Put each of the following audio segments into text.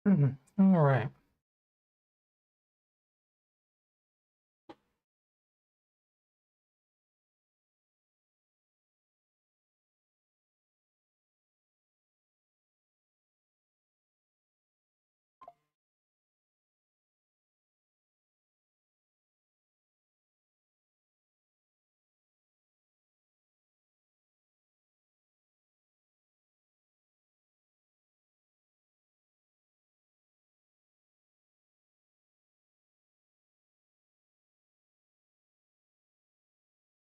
All right.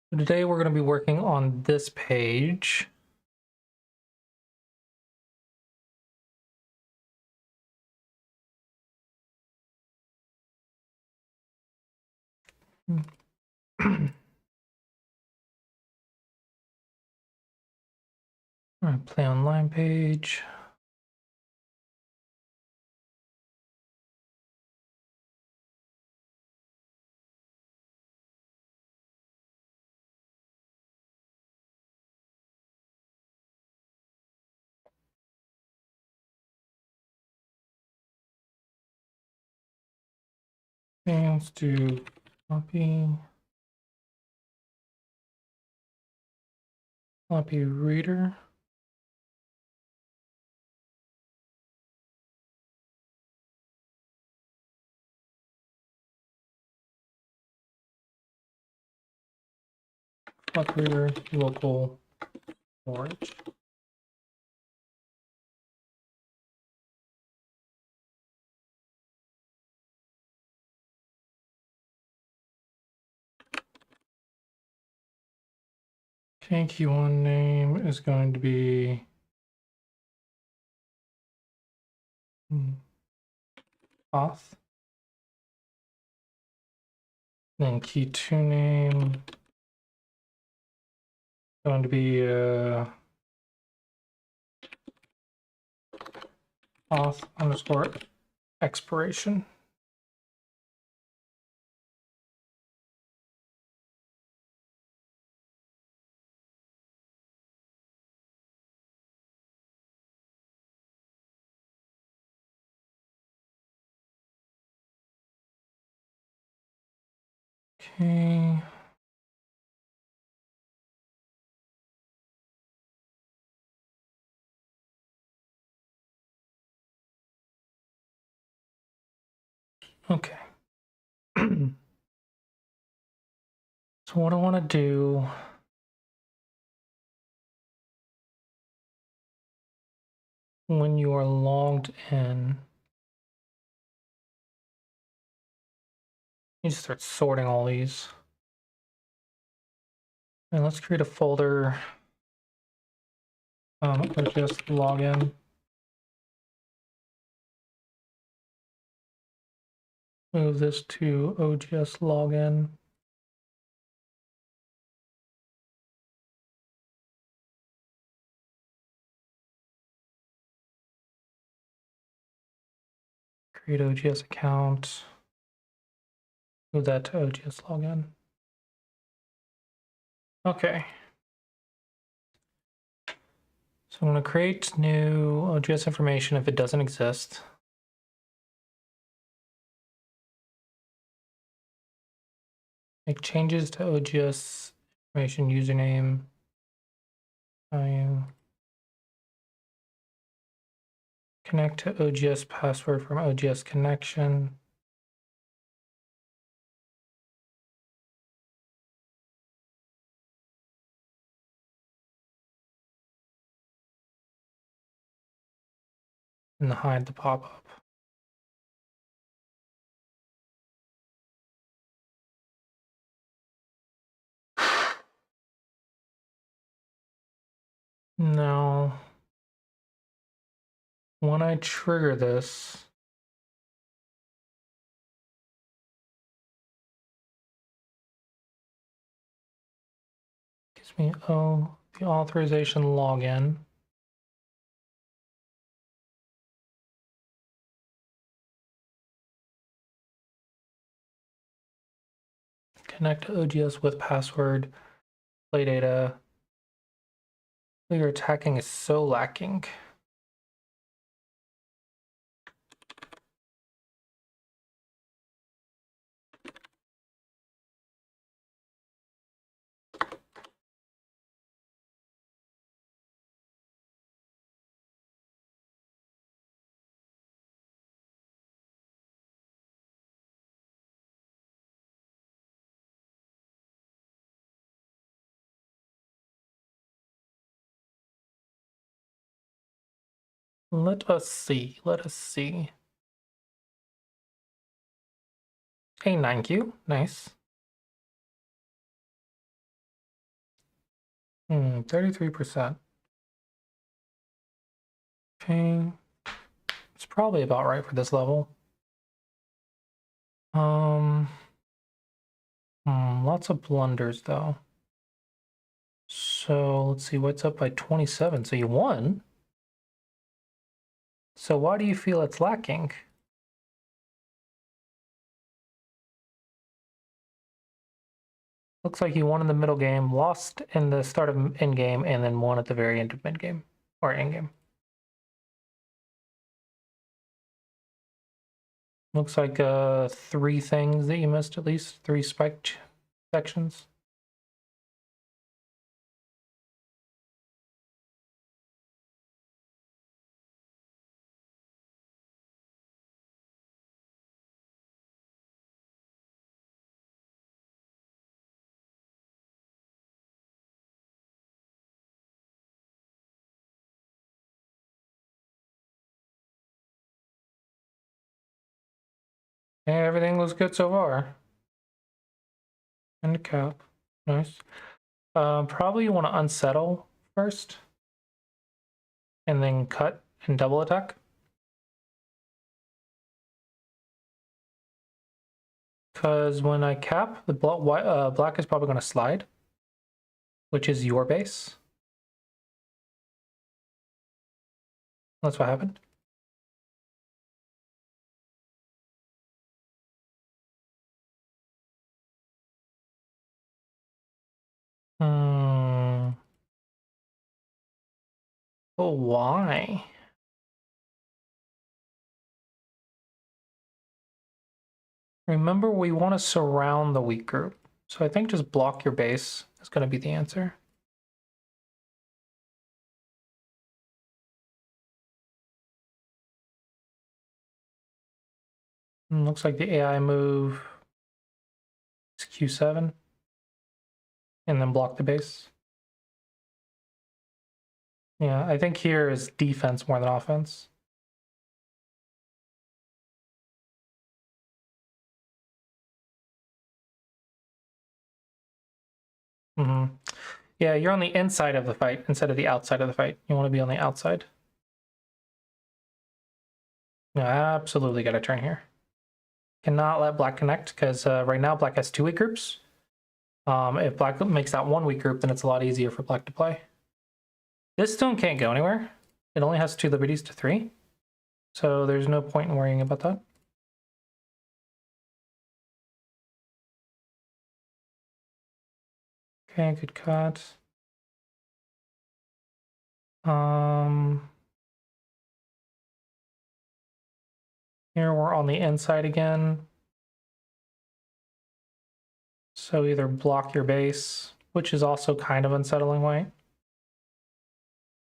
So today we're going to be working on this page. All right, play online page. Okay, let's do copy reader. Copy reader local storage. Okay, key1 name is going to be auth. Then key2 name going to be auth underscore expiration. Okay. Okay. So what I want to do when you are logged in, you just start sorting all these. And let's create a folder. Let's just log in. Move this to OGS login. Create OGS account. Move that to OGS login. Okay. So I'm going to create new OGS information if it doesn't exist. Make changes to OGS information username. Connect to OGS password from OGS connection. And hide the pop-up. Now, when I trigger this, gives me the authorization login. Connect to OGS with password. Play data. Your attacking is so lacking. Let us see. Let us see. A9Q. Nice. 33%. Okay. It's probably about right for this level. Lots of blunders though. So let's see what's up by 27. So you won. So why do you feel it's lacking? Looks like you won in the middle game, lost in the start of end game, and then won at the very end of mid game or end game. Looks like 3 things that you missed, at least 3 spiked sections. Yeah, everything looks good so far. And the cap, nice. Probably you want to unsettle first, and then cut and double attack. Because when I cap, the black is probably going to slide, which is your base. That's what happened. But why? Remember, we want to surround the weak group. So I think just block your base is going to be the answer. Looks like the AI move is Q7. And then block the base. Yeah, I think here is defense more than offense. Yeah, you're on the inside of the fight instead of the outside of the fight. You want to be on the outside. Yeah, absolutely got a turn here. Cannot let black connect because right now black has 2 weak groups. If black makes that 1 weak group, then it's a lot easier for black to play. This stone can't go anywhere. It only has 2 liberties to 3. So there's no point in worrying about that. Okay, good cut. Here we're on the inside again. So either block your base, which is also kind of unsettling white.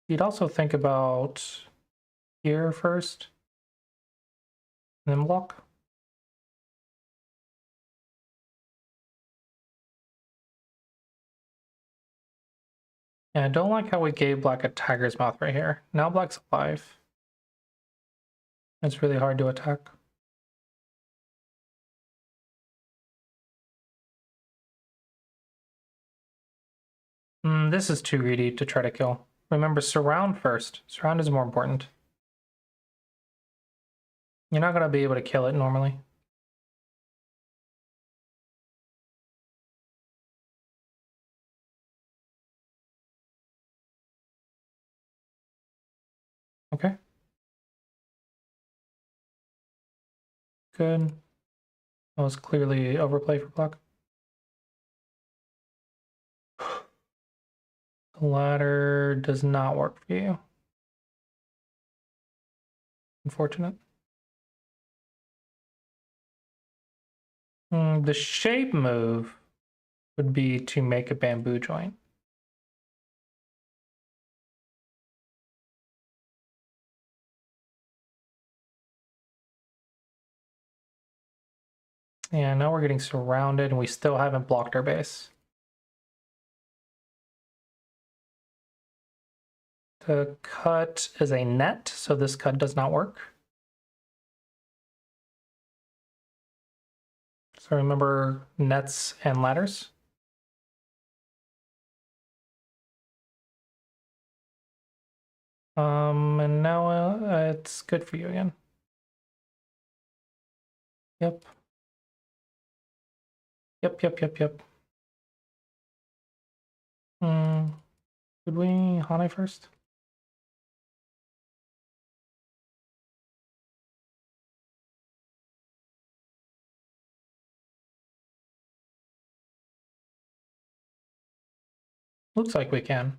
You'd also think about here first, and then block. Yeah, I don't like how we gave black a tiger's mouth right here. Now black's alive. It's really hard to attack. This is too greedy to try to kill. Remember, surround first. Surround is more important. You're not going to be able to kill it normally. Okay. Good. That was clearly overplay for black. The ladder does not work for you. Unfortunate. The shape move would be to make a bamboo joint. Yeah, now we're getting surrounded and we still haven't blocked our base. The cut is a net, so this cut does not work. So remember nets and ladders. And now it's good for you again. Yep. Yep. Could we Hane first? Looks like we can.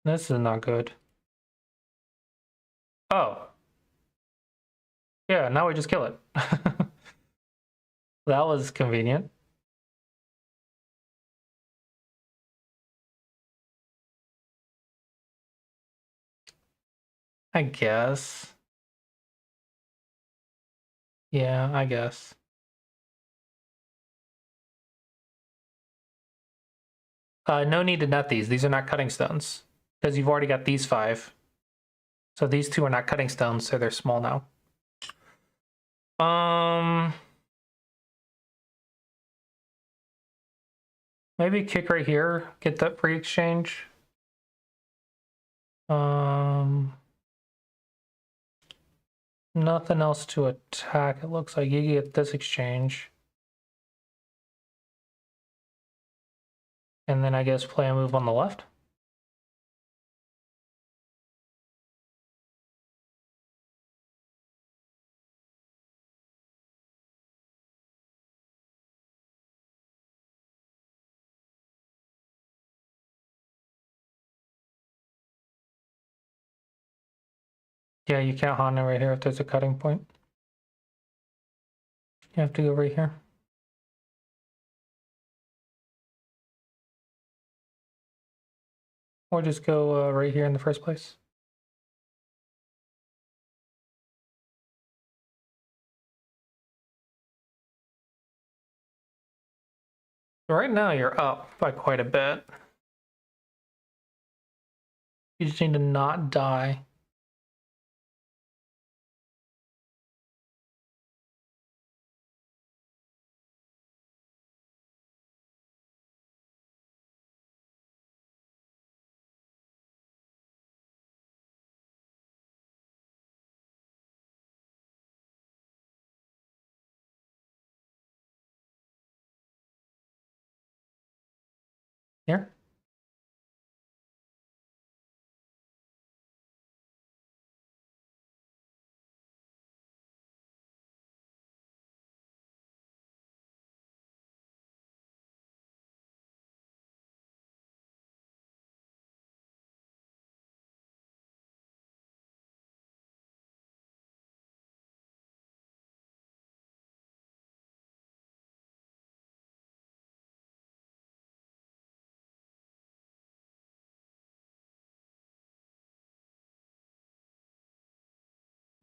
This is not good. Oh. Yeah, now we just kill it. That was convenient. I guess. Yeah, I guess. No need to net these. These are not cutting stones. Because you've already got these 5. So these 2 are not cutting stones, so they're small now. Maybe kick right here, get that free exchange. Nothing else to attack. It looks like you get this exchange. And then I guess play a move on the left. Yeah, you can't Hana right here if there's a cutting point. You have to go right here. Or just go right here in the first place. Right now you're up by quite a bit. You just need to not die. Here.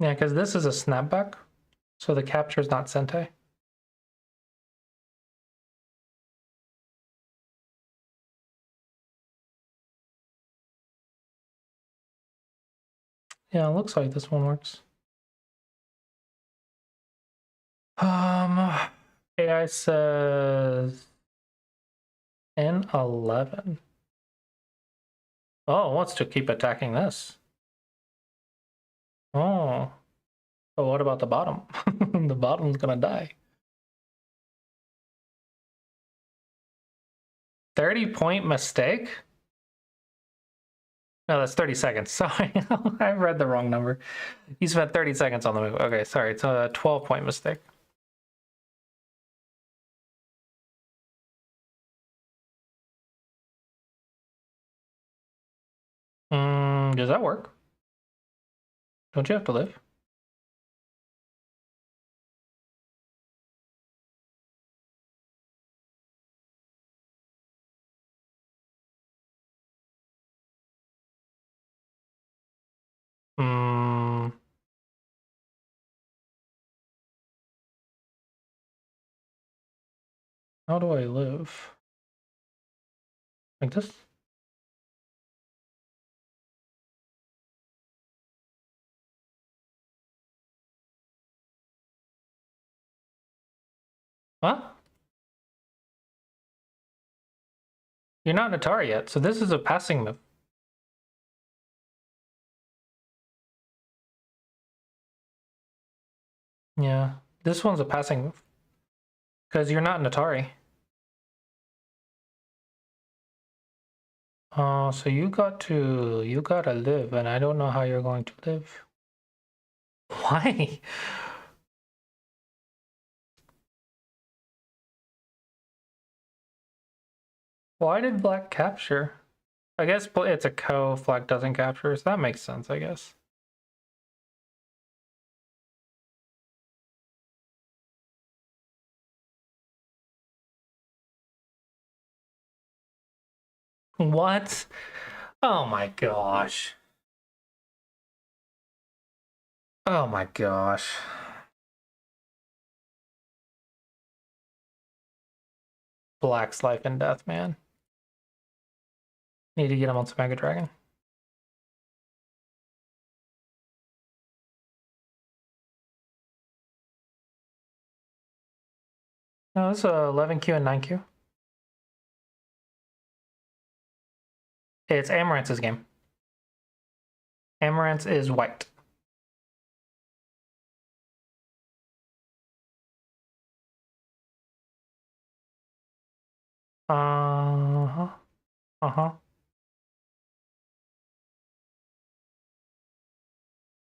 Yeah, because this is a snapback, so the capture is not Sente. Yeah, it looks like this one works. AI says N11. Oh, it wants to keep attacking this. Oh. But what about the bottom? The bottom's gonna die. 30-point mistake? No, that's 30 seconds. Sorry, I read the wrong number. You spent 30 seconds on the move. Okay, sorry, it's a 12-point mistake. Does that work? Don't you have to live? Hmm. How do I live? Like this? What? You're not an Atari yet, so this is a passing move. Yeah, this one's a passing move. Because you're not an Atari. So you gotta live, and I don't know how you're going to live. Why? Why did black capture? I guess it's a co, black doesn't capture, so that makes sense, I guess. What? Oh my gosh. Oh my gosh. Black's life and death, man. Need to get him on some Mega Dragon. No, this is 11Q and 9Q. It's Amaranth's game. Amaranth is white. Uh-huh. Uh-huh.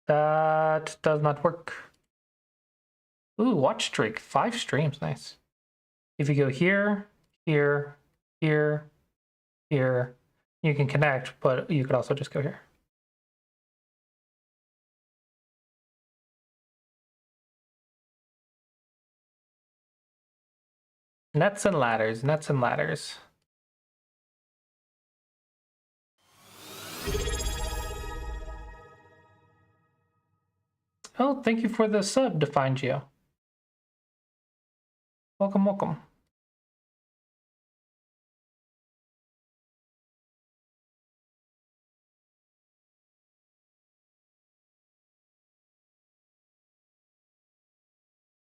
That does not work. Ooh, watch streak. 5 streams. Nice. If you go here, here, here, here, you can connect, but you could also just go here. Nets and ladders, nets and ladders. Oh, thank you for the sub, Define Geo. Welcome, welcome.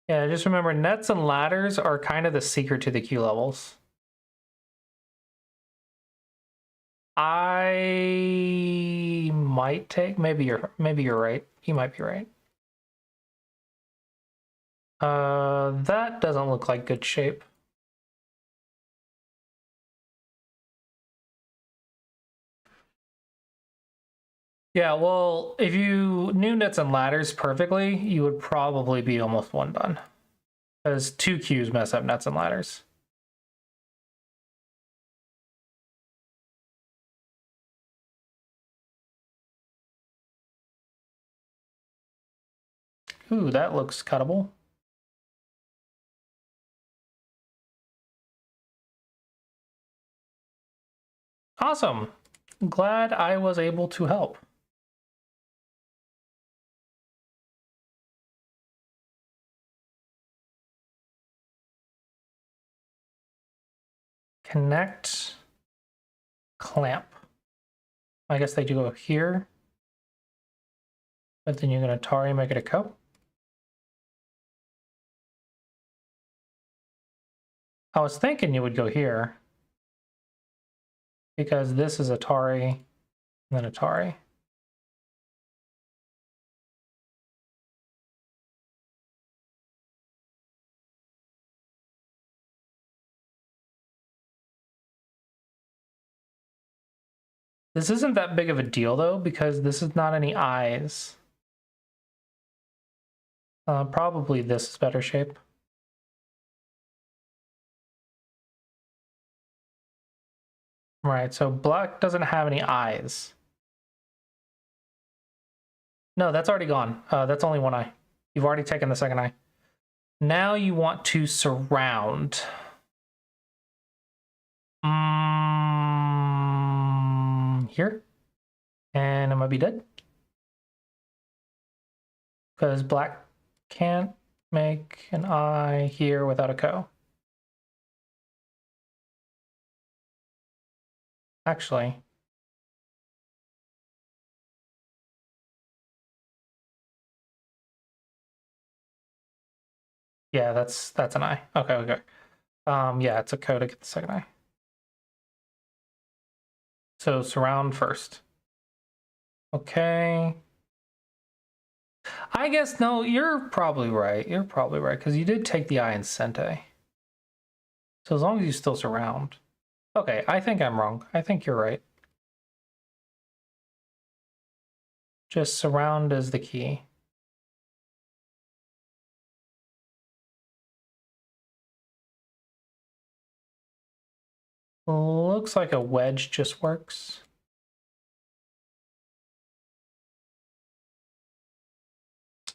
Yeah, just remember nets and ladders are kind of the secret to the Q levels. I might take, maybe you're right. You might be right. That doesn't look like good shape. Yeah, well, if you knew nets and ladders perfectly, you would probably be almost one done. Because 2 Qs mess up nets and ladders. Ooh, that looks cuttable. Awesome. Glad I was able to help. Connect, clamp. I guess they do go here. But then you're going to Atari make it a co. I was thinking you would go here. Because this is Atari, and then Atari. This isn't that big of a deal, though, because this is not any eyes. Probably this is better shape. Right, so black doesn't have any eyes. No, that's already gone. That's only one eye. You've already taken the second eye. Now you want to surround. Here. And I might be dead. because black can't make an I here without a ko. Actually, yeah, that's an I. Okay, okay. Yeah, it's a ko to get the second I. So surround first. Okay. I guess no, you're probably right. You're probably right because you did take the I in Sente. So as long as you still surround. Okay, I think I'm wrong. I think you're right. Just surround is the key. Looks like a wedge just works.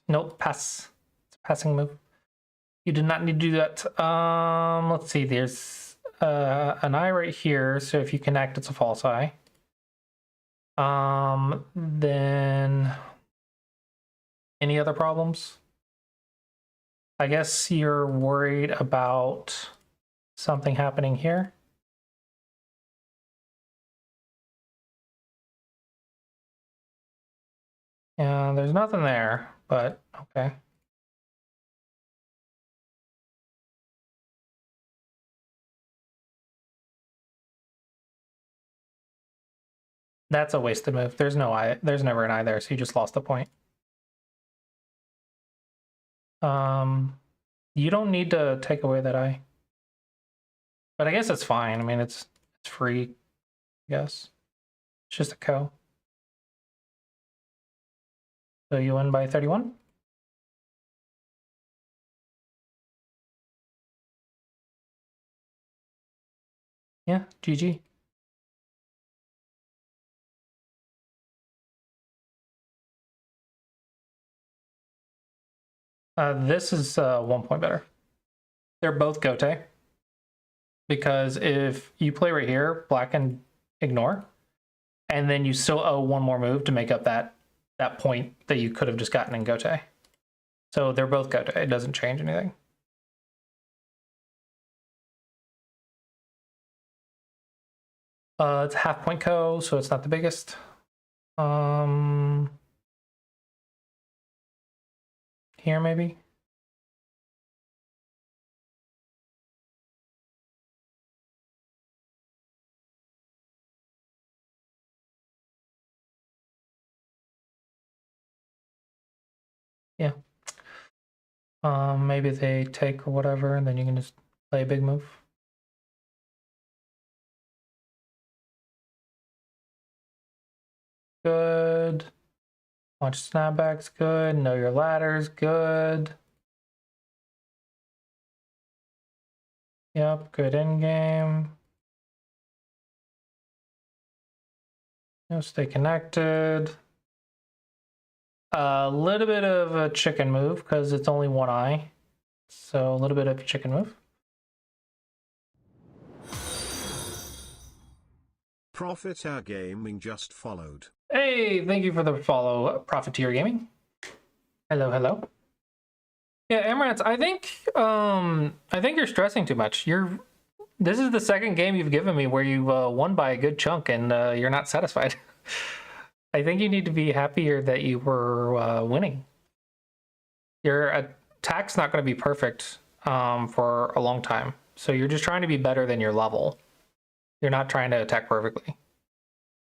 Nope, pass. It's a passing move. You did not need to do that. Let's see. There's an I right here. So if you connect, it's a false I. Then any other problems? I guess you're worried about something happening here. Yeah, there's nothing there, but okay. That's a wasted move. There's no I. There's never an I there, so you just lost the point. You don't need to take away that I. But I guess it's fine. I mean, it's free. I guess it's just a ko. So you win by 31. Yeah, GG. This is 1 point better. They're both Gote. Because if you play right here, black can ignore, and then you still owe one more move to make up that point that you could have just gotten in Gote. So they're both Gote. It doesn't change anything. It's a half point ko, so it's not the biggest. Here maybe. Yeah. Maybe they take or whatever, and then you can just play a big move. Good. Watch snapbacks, good. Know your ladders, good. Yep, good in game. Stay connected. A little bit of a chicken move because it's only one I. So a little bit of a chicken move. Profiteer Gaming just followed. Hey, thank you for the follow, Profiteer Gaming. Hello, hello. Yeah, Emirates, I think you're stressing too much. This is the second game you've given me where you won by a good chunk and you're not satisfied. I think you need to be happier that you were winning. Your attack's not going to be perfect for a long time. So you're just trying to be better than your level. You're not trying to attack perfectly.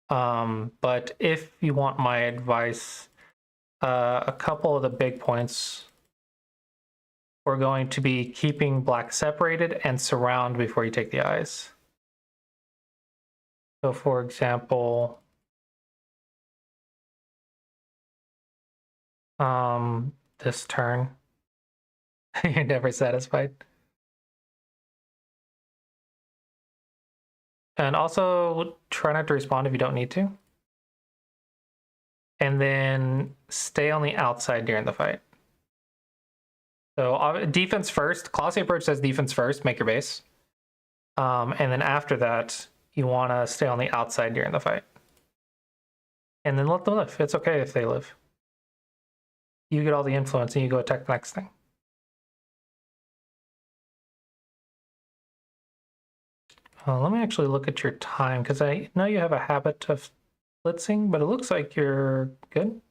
But if you want my advice, a couple of the big points, we're going to be keeping black separated and surround before you take the eyes. So for example, this turn, you're never satisfied. And also try not to respond if you don't need to. And then stay on the outside during the fight. So defense first. Classy approach says defense first, make your base. And then after that, you want to stay on the outside during the fight. And then let them live. It's okay if they live. You get all the influence and you go attack the next thing. Let me actually look at your time, because I know you have a habit of blitzing, but it looks like you're good.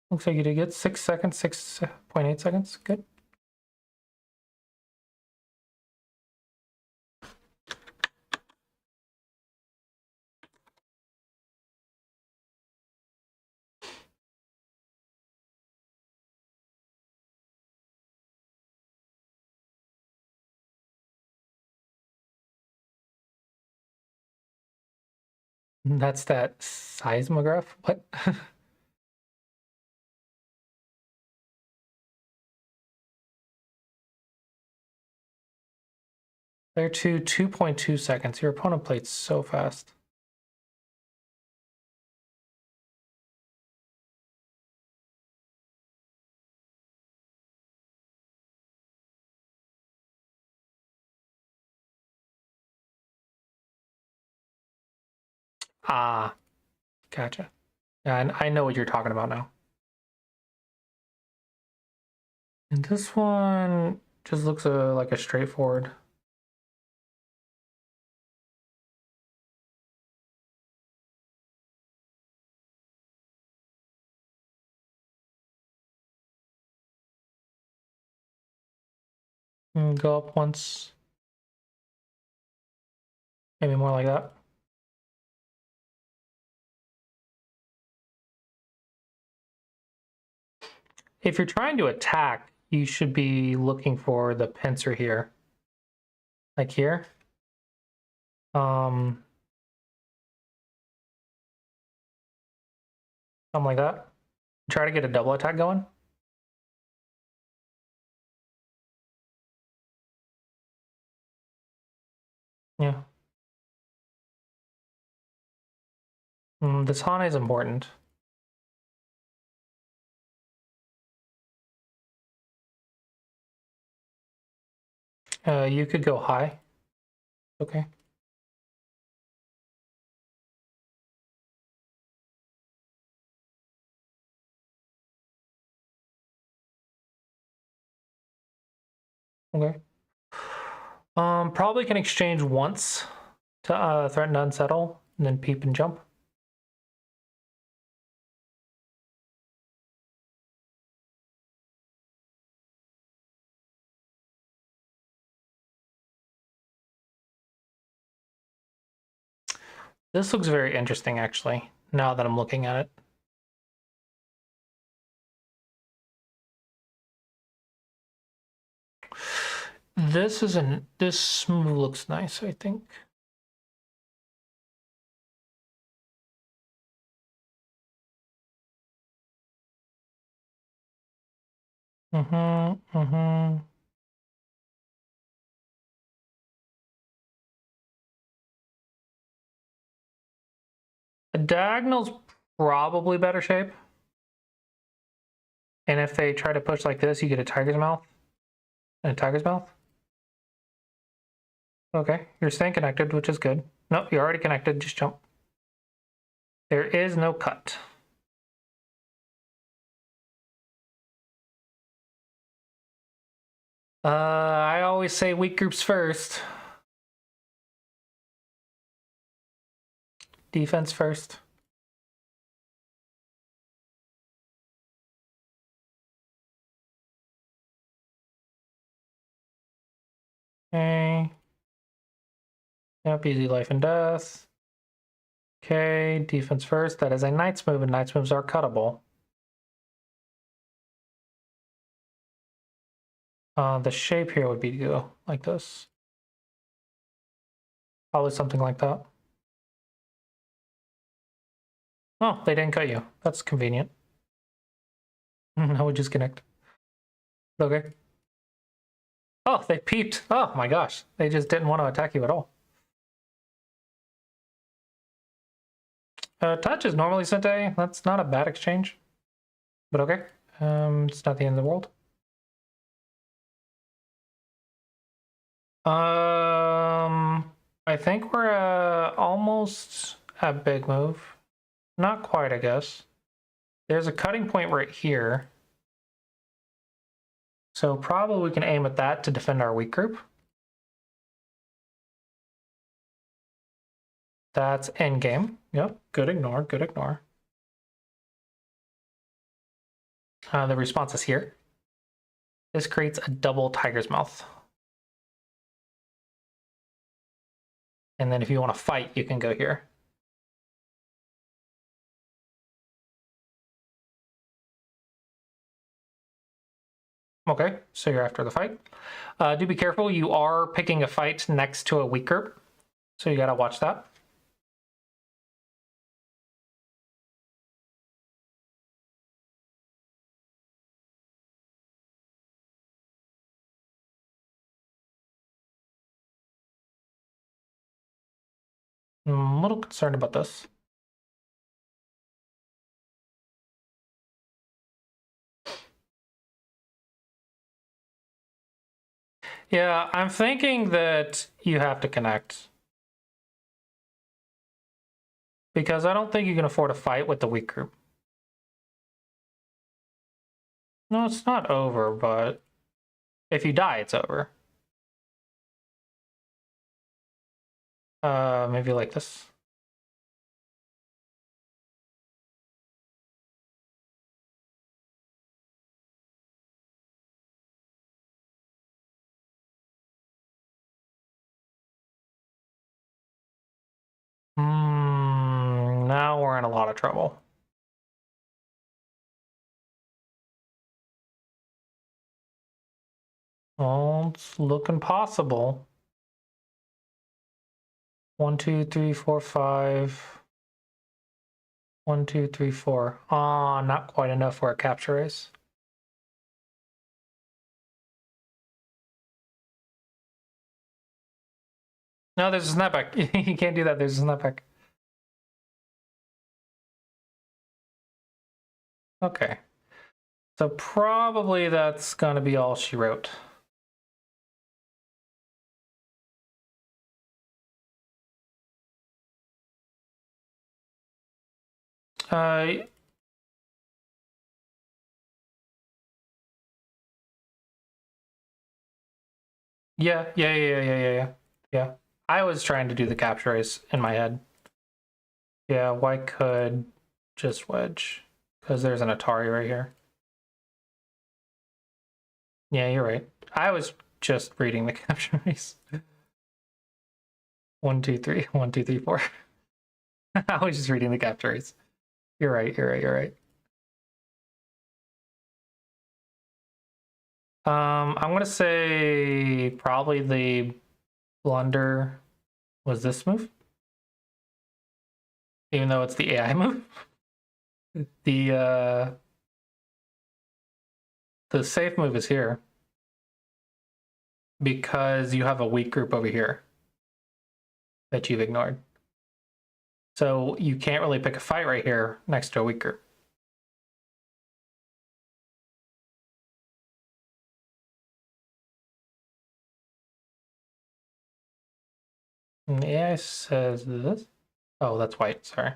Looks like you did good. 6 seconds, 6.8 seconds. Good. That's that seismograph. What? They're 2.2 seconds. Your opponent played so fast. Ah, gotcha. Yeah, and I know what you're talking about now. And this one just looks like a straightforward. Go up once. Maybe more like that. If you're trying to attack, you should be looking for the pincer here. Like here. Something like that. Try to get a double attack going. Yeah. This Hane is important. You could go high. Okay. Okay. Probably can exchange once to threaten to unsettle, and then peep and jump. This looks very interesting, actually, now that I'm looking at it. This move looks nice, I think. A diagonal's probably better shape. And if they try to push like this, you get a tiger's mouth. And a tiger's mouth. Okay, you're staying connected, which is good. No, you're already connected, just jump. There is no cut. I always say weak groups first. Defense first. Okay. Yep, easy life and death. Okay, defense first. That is a knight's move, and knight's moves are cuttable. The shape here would be to go like this. Probably something like that. Oh, they didn't cut you. That's convenient. Now we just connect. Okay. Oh, they peeped. Oh my gosh. They just didn't want to attack you at all. Touch is normally Sente. That's not a bad exchange. But okay. It's not the end of the world. I think we're almost at big move. Not quite, I guess. There's a cutting point right here. So probably we can aim at that to defend our weak group. That's endgame. Yep, good ignore, good ignore. The response is here. This creates a double tiger's mouth. And then if you want to fight, you can go here. Okay, so you're after the fight. Do be careful, you are picking a fight next to a weak group. So you gotta watch that. I'm a little concerned about this. Yeah, I'm thinking that you have to connect. Because I don't think you can afford a fight with the weak group. No, it's not over, but if you die, it's over. Maybe like this. Now we're in a lot of trouble. Oh, it's looking possible. 1, 2, 3, 4, 5. 1, 2, 3, 4. Ah, not quite enough for a capture race. No, there's a snapback. You can't do that. There's a snapback. Okay. So probably that's going to be all she wrote. Yeah. Yeah. I was trying to do the capture race in my head. Yeah, white could just wedge because there's an Atari right here. Yeah, you're right. I was just reading the capture race. 1, 2, 3. 1, 2, 3, 4. I was just reading the capture race. You're right. You're right. I'm gonna say probably the blunder was this move, even though it's the AI move. The safe move is here because you have a weak group over here that you've ignored. So you can't really pick a fight right here next to a weak group. And the AI says this. Oh, that's white. Sorry.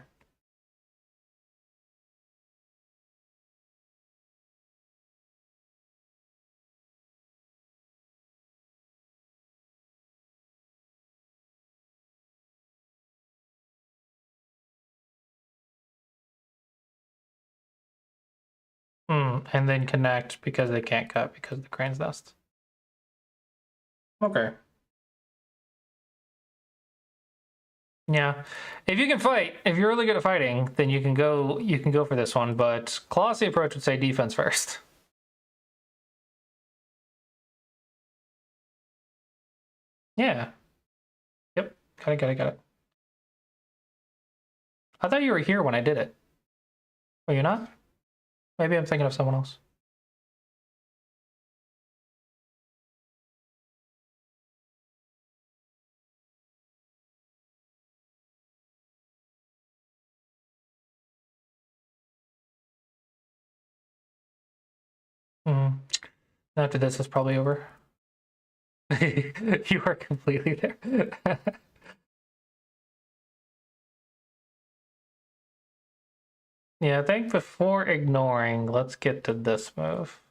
And then connect because they can't cut because of the crane's nest. Okay. Yeah, if you can fight, if you're really good at fighting, then you can go for this one. But Colossi approach would say defense first. Yeah. Yep. Got it. I thought you were here when I did it. Were you not? Maybe I'm thinking of someone else. After this is probably over. You are completely there. Yeah, I think before ignoring, let's get to this move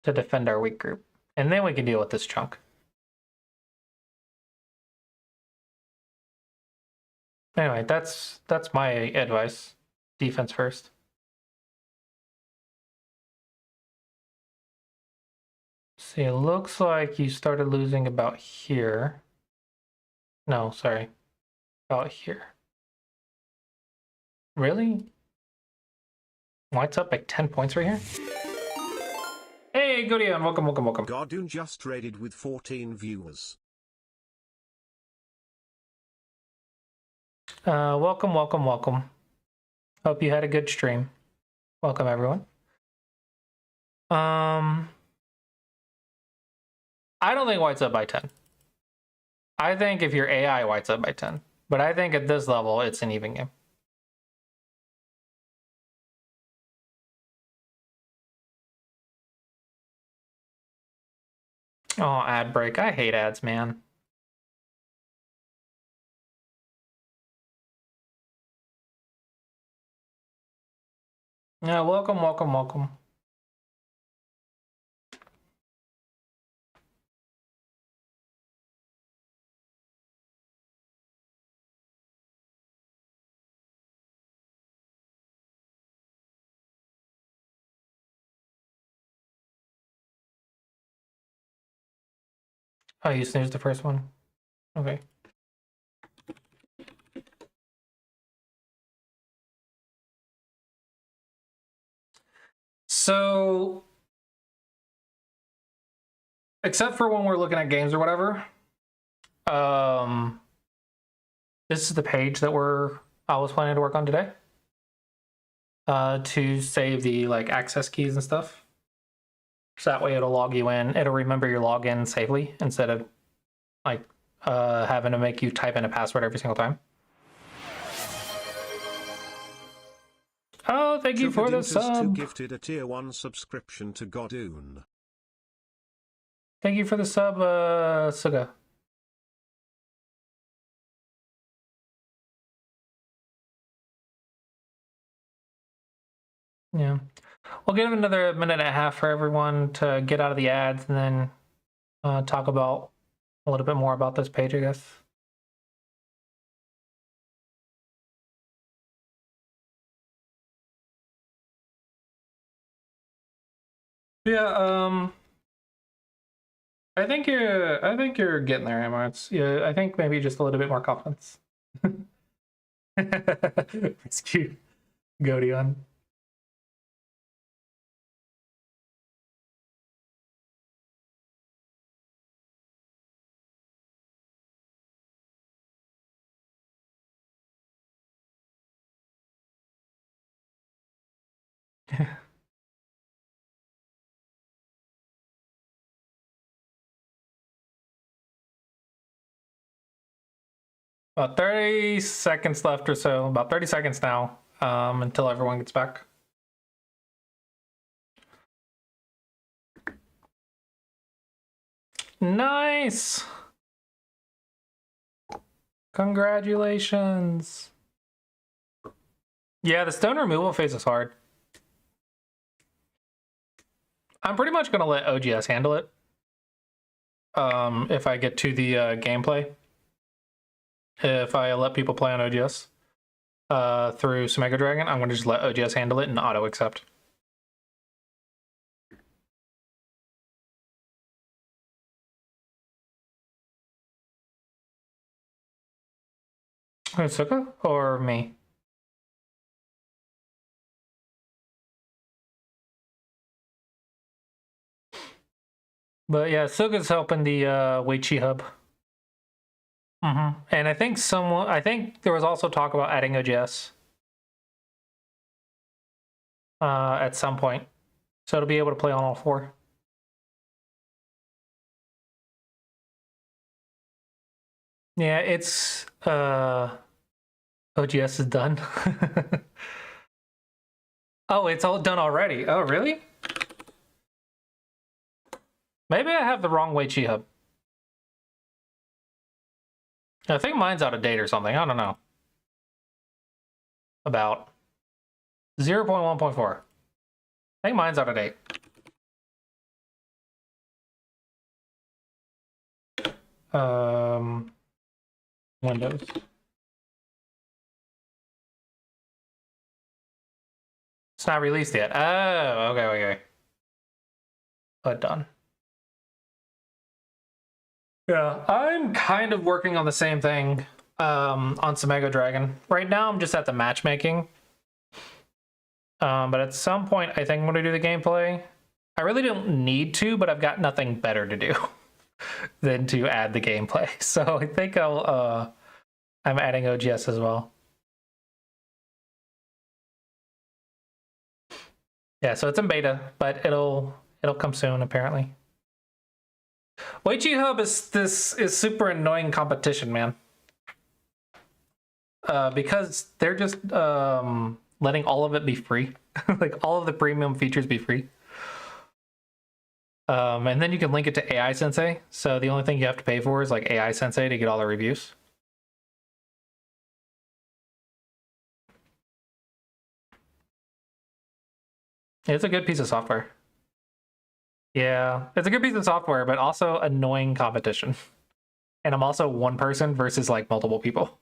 to defend our weak group. And then we can deal with this chunk. Anyway, that's my advice. Defense first. See, it looks like you started losing about here. No, sorry. About here. Really? White's up like 10 points right here? Hey, Godion, welcome. Godun just raided with 14 viewers. Welcome. Hope you had a good stream. Welcome, everyone. I don't think White's up by 10. I think if you're AI, White's up by 10. But I think at this level, it's an even game. Oh, ad break. I hate ads, man. Yeah, welcome. Oh, you snoozed the first one? Okay. So, except for when we're looking at games or whatever, this is the page that I was planning to work on today. To save the like access keys and stuff. So that way it'll log you in. It'll remember your login safely instead of like having to make you type in a password every single time. Oh, thank you for the sub. Gifted a tier 1 subscription to Godun. Thank you for the sub, Suga. Yeah. We'll give another minute and a half for everyone to get out of the ads and then talk about a little bit more about this page, I guess. Yeah, I think you're getting there, Emma. Yeah, I think maybe just a little bit more confidence. Rescue Godion. About 30 seconds left or so. About 30 seconds now until everyone gets back. Nice! Congratulations! Yeah, the stone removal phase is hard. I'm pretty much going to let OGS handle it. If I get to the gameplay. If I let people play on OGS through Sumego Dragon, I'm going to just let OGS handle it and auto-accept. Suka or me? But yeah, Suga's helping the Weichi hub. And I think there was also talk about adding OGS at some point. So it'll be able to play on all four. Yeah, it's OGS is done. Oh, it's all done already. Oh, really? Maybe I have the wrong Weichi hub. I think mine's out of date or something. I don't know. About. 0.1.4. I think mine's out of date. Windows. It's not released yet. Oh, okay. But done. Yeah, I'm kind of working on the same thing on Samego Dragon. Right now, I'm just at the matchmaking. But at some point, I think I'm going to do the gameplay. I really don't need to, but I've got nothing better to do than to add the gameplay. So I think I'm adding OGS as well. Yeah, so it's in beta, but it'll come soon apparently. Weichi Hub is super annoying competition, man. Because they're just letting all of it be free. Like all of the premium features be free. And then you can link it to AI Sensei. So the only thing you have to pay for is like AI Sensei to get all the reviews. It's a good piece of software. Yeah, it's a good piece of software, but also annoying competition. And I'm also one person versus like multiple people.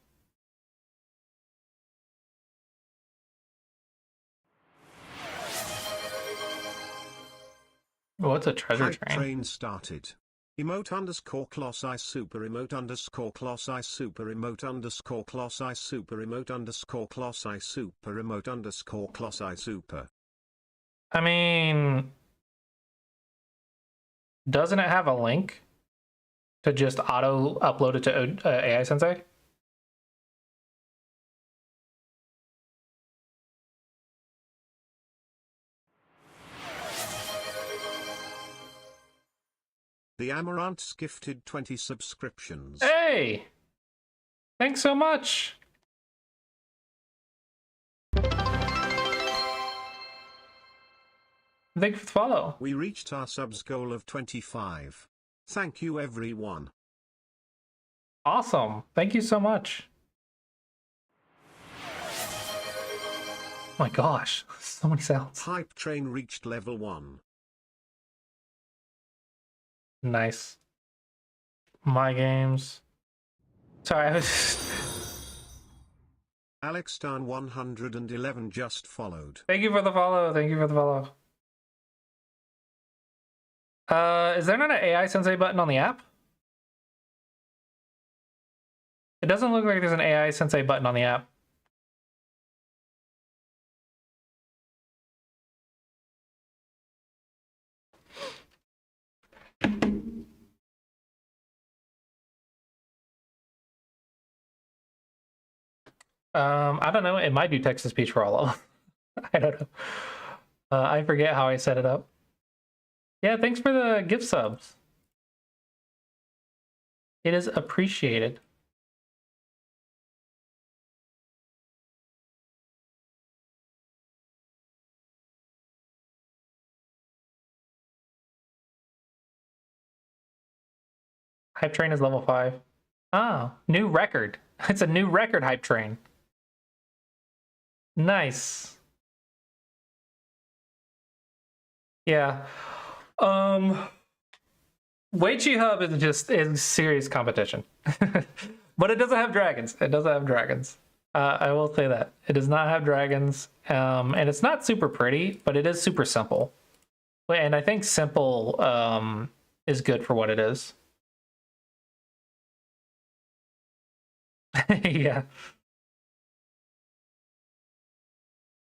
What's a treasure Hype train? train started. Emote underscore Colossi super emote underscore Colossi super emote underscore Colossi super emote underscore Colossi super emote underscore Colossi super. I mean, doesn't it have a link to just auto upload it to AI Sensei? The Amaranth's gifted 20 subscriptions. Hey! Thanks so much! Thank you for the follow. We reached our subs goal of 25. Thank you everyone. Awesome. Thank you so much. Oh my gosh, so many sounds. Hype train reached level 1. Nice. My games. Sorry, I was... Alexstan 111 just followed. Thank you for the follow. Thank you for the follow. Is there not an AI Sensei button on the app? It doesn't look like there's an AI Sensei button on the app. I don't know. It might do text to speech for all of them. I don't know. I forget how I set it up. Yeah, thanks for the gift subs. It is appreciated. Hype train is level 5. Oh, new record. It's a new record, Hype train. Nice. Yeah. Weichi Hub is serious competition. But it doesn't have dragons. It doesn't have dragons. I will say that. It does not have dragons. And it's not super pretty, but it is super simple. And I think simple is good for what it is. Yeah.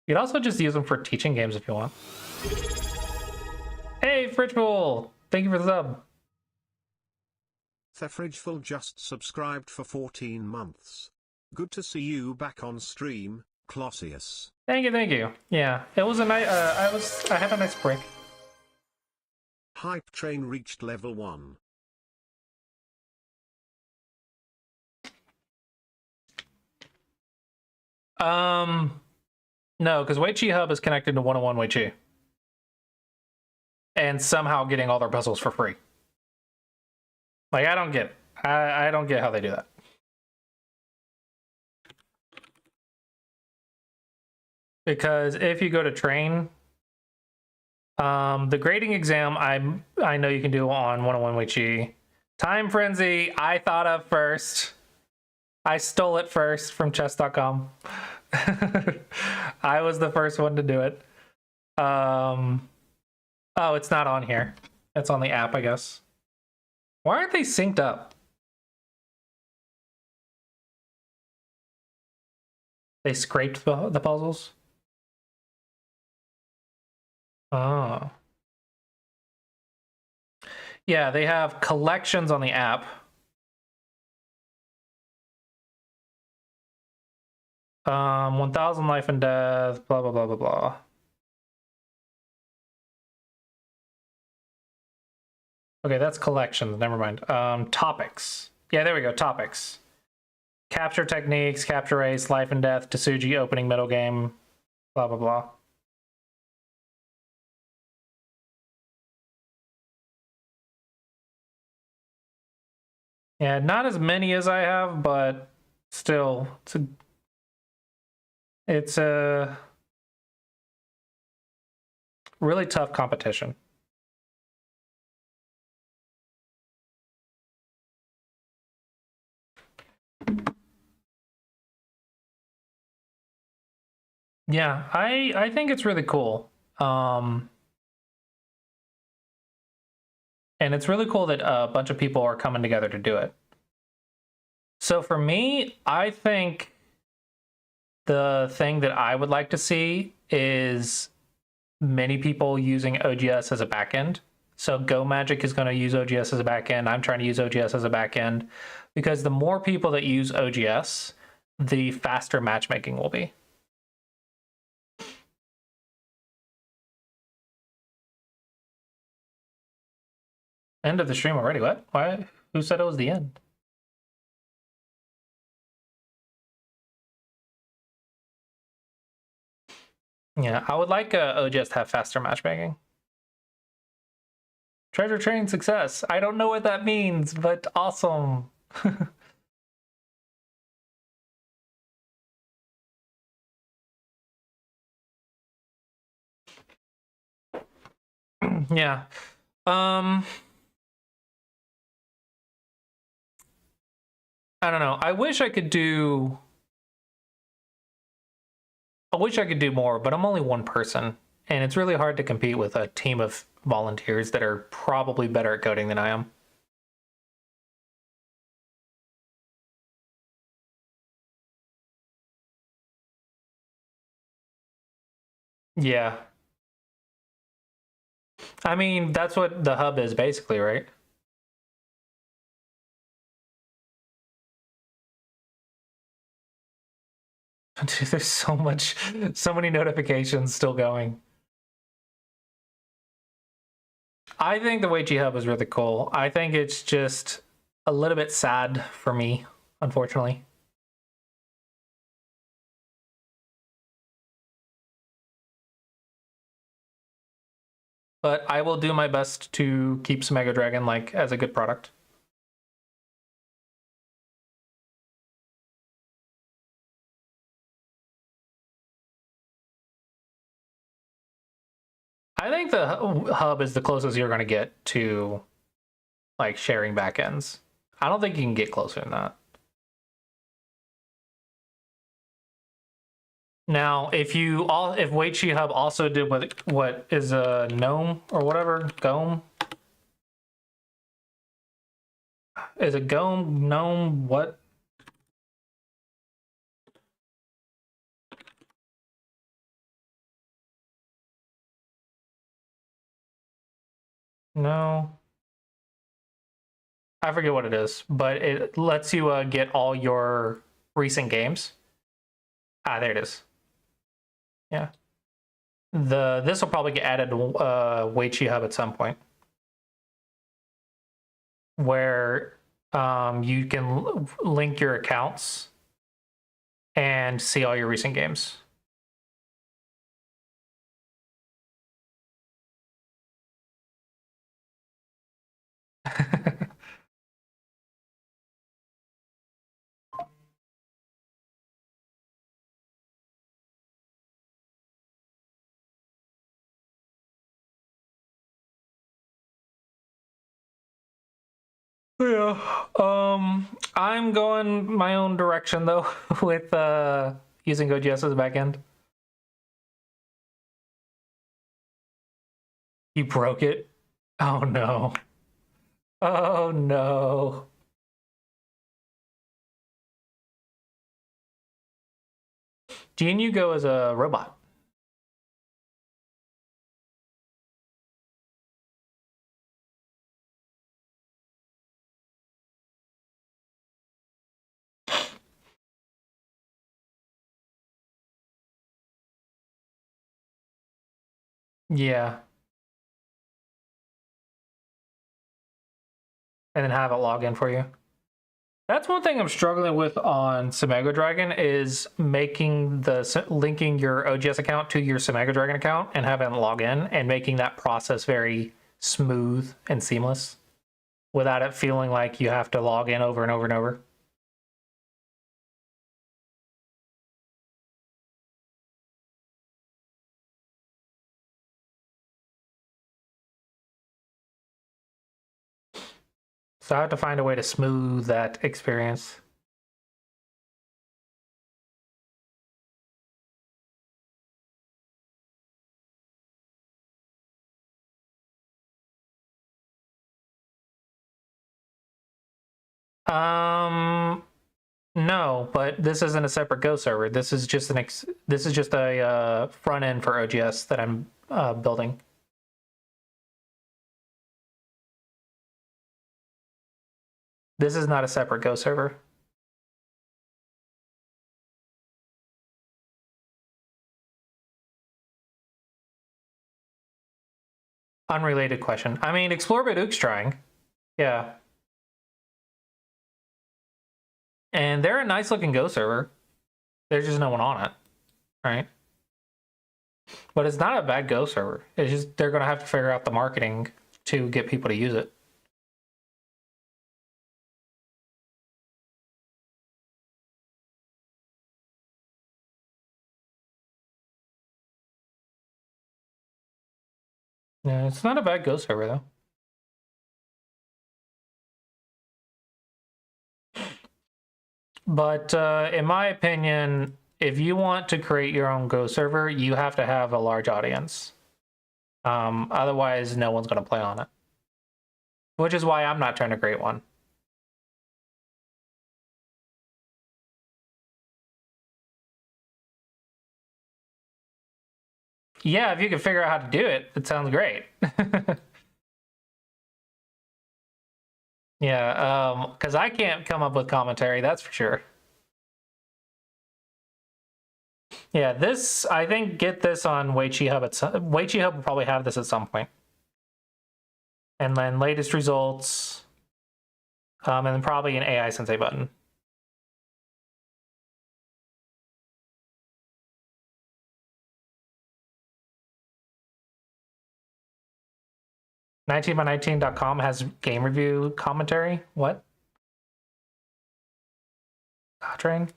You could also just use them for teaching games if you want. Hey, Fridgeful! Thank you for the sub. Thefridgeful just subscribed for 14 months. Good to see you back on stream, Clossius. Thank you. Yeah, it was a nice. I had a nice break. Hype train reached level 1. No, because Weichi Hub is connected to 101 Weichi. And somehow getting all their puzzles for free. Like, I don't get it. I don't get how they do that. because if you go to train, the grading exam I know you can do on 101 Wei Chi. Time Frenzy, I thought of first. I stole it first from chess.com. I was the first one to do it. Oh, it's not on here. It's on the app, I guess. Why aren't they synced up? They scraped the puzzles? Oh. Yeah, they have collections on the app. 1000 life and death, blah, blah, blah, blah, blah. Okay, that's collections. Never mind. Topics. Yeah, there we go. Topics. Capture techniques, capture race, life and death, Tsuji opening middle game, blah, blah, blah. Yeah, not as many as I have, but still, it's a really tough competition. Yeah, I think it's really cool. And it's really cool that a bunch of people are coming together to do it. So for me, I think the thing that I would like to see is many people using OGS as a backend. So Go Magic is going to use OGS as a backend. I'm trying to use OGS as a backend because the more people that use OGS, the faster matchmaking will be. End of the stream already? What? Why? Who said it was the end? Yeah, I would like OGS to have faster matchmaking. Treasure train success. I don't know what that means, but awesome. Yeah. I don't know. I wish I could do more, but I'm only one person, and it's really hard to compete with a team of volunteers that are probably better at coding than I am. Yeah. I mean, that's what the hub is basically, right? Dude, there's so many notifications still going. I think the Weichi hub is really cool. I think it's just a little bit sad for me, unfortunately. But I will do my best to keep Mega Dragon like as a good product. I think the hub is the closest you're going to get to like sharing backends. I don't think you can get closer than that. Now, if Weichi Hub also did what is a GNOME or whatever, GOME? Is it GOME, GNOME, what? No. I forget what it is, but it lets you get all your recent games. Ah, there it is. Yeah. This will probably get added to Weichi Hub at some point, where you can link your accounts and see all your recent games. Yeah. I'm going my own direction though with using OGS as a backend. You broke it. Oh no. Oh no. Gene, you go as a robot. Yeah. And then have it log in for you. That's one thing I'm struggling with on Samago Dragon is making linking your OGS account to your Samago Dragon account and having it log in and making that process very smooth and seamless without it feeling like you have to log in over and over and over. So I have to find a way to smooth that experience. No, but this isn't a separate Go server. This is just a front end for OGS that I'm building. This is not a separate Go server. Unrelated question. I mean, Explore Badook's trying. Yeah. And they're a nice looking Go server. There's just no one on it, right? But it's not a bad Go server. It's just they're going to have to figure out the marketing to get people to use it. Yeah, it's not a bad Go server though. But in my opinion, if you want to create your own Go server, you have to have a large audience. Otherwise, no one's going to play on it. Which is why I'm not trying to create one. Yeah, if you can figure out how to do it, it sounds great. Yeah, because I can't come up with commentary, that's for sure. Yeah, this, I think, get this on Weiqi Hub. Weiqi Hub will probably have this at some point. And then latest results, and then probably an AI Sensei button. 19by19.com has game review commentary. What? Train?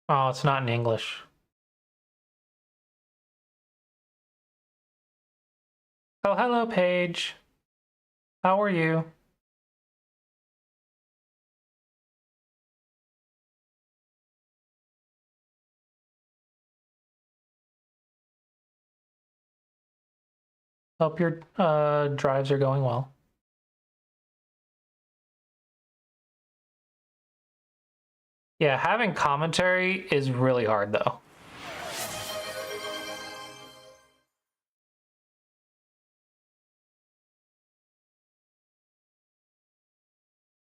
Oh, it's not in English. Oh, hello, Paige. How are you? Hope your drives are going well. Yeah, having commentary is really hard though.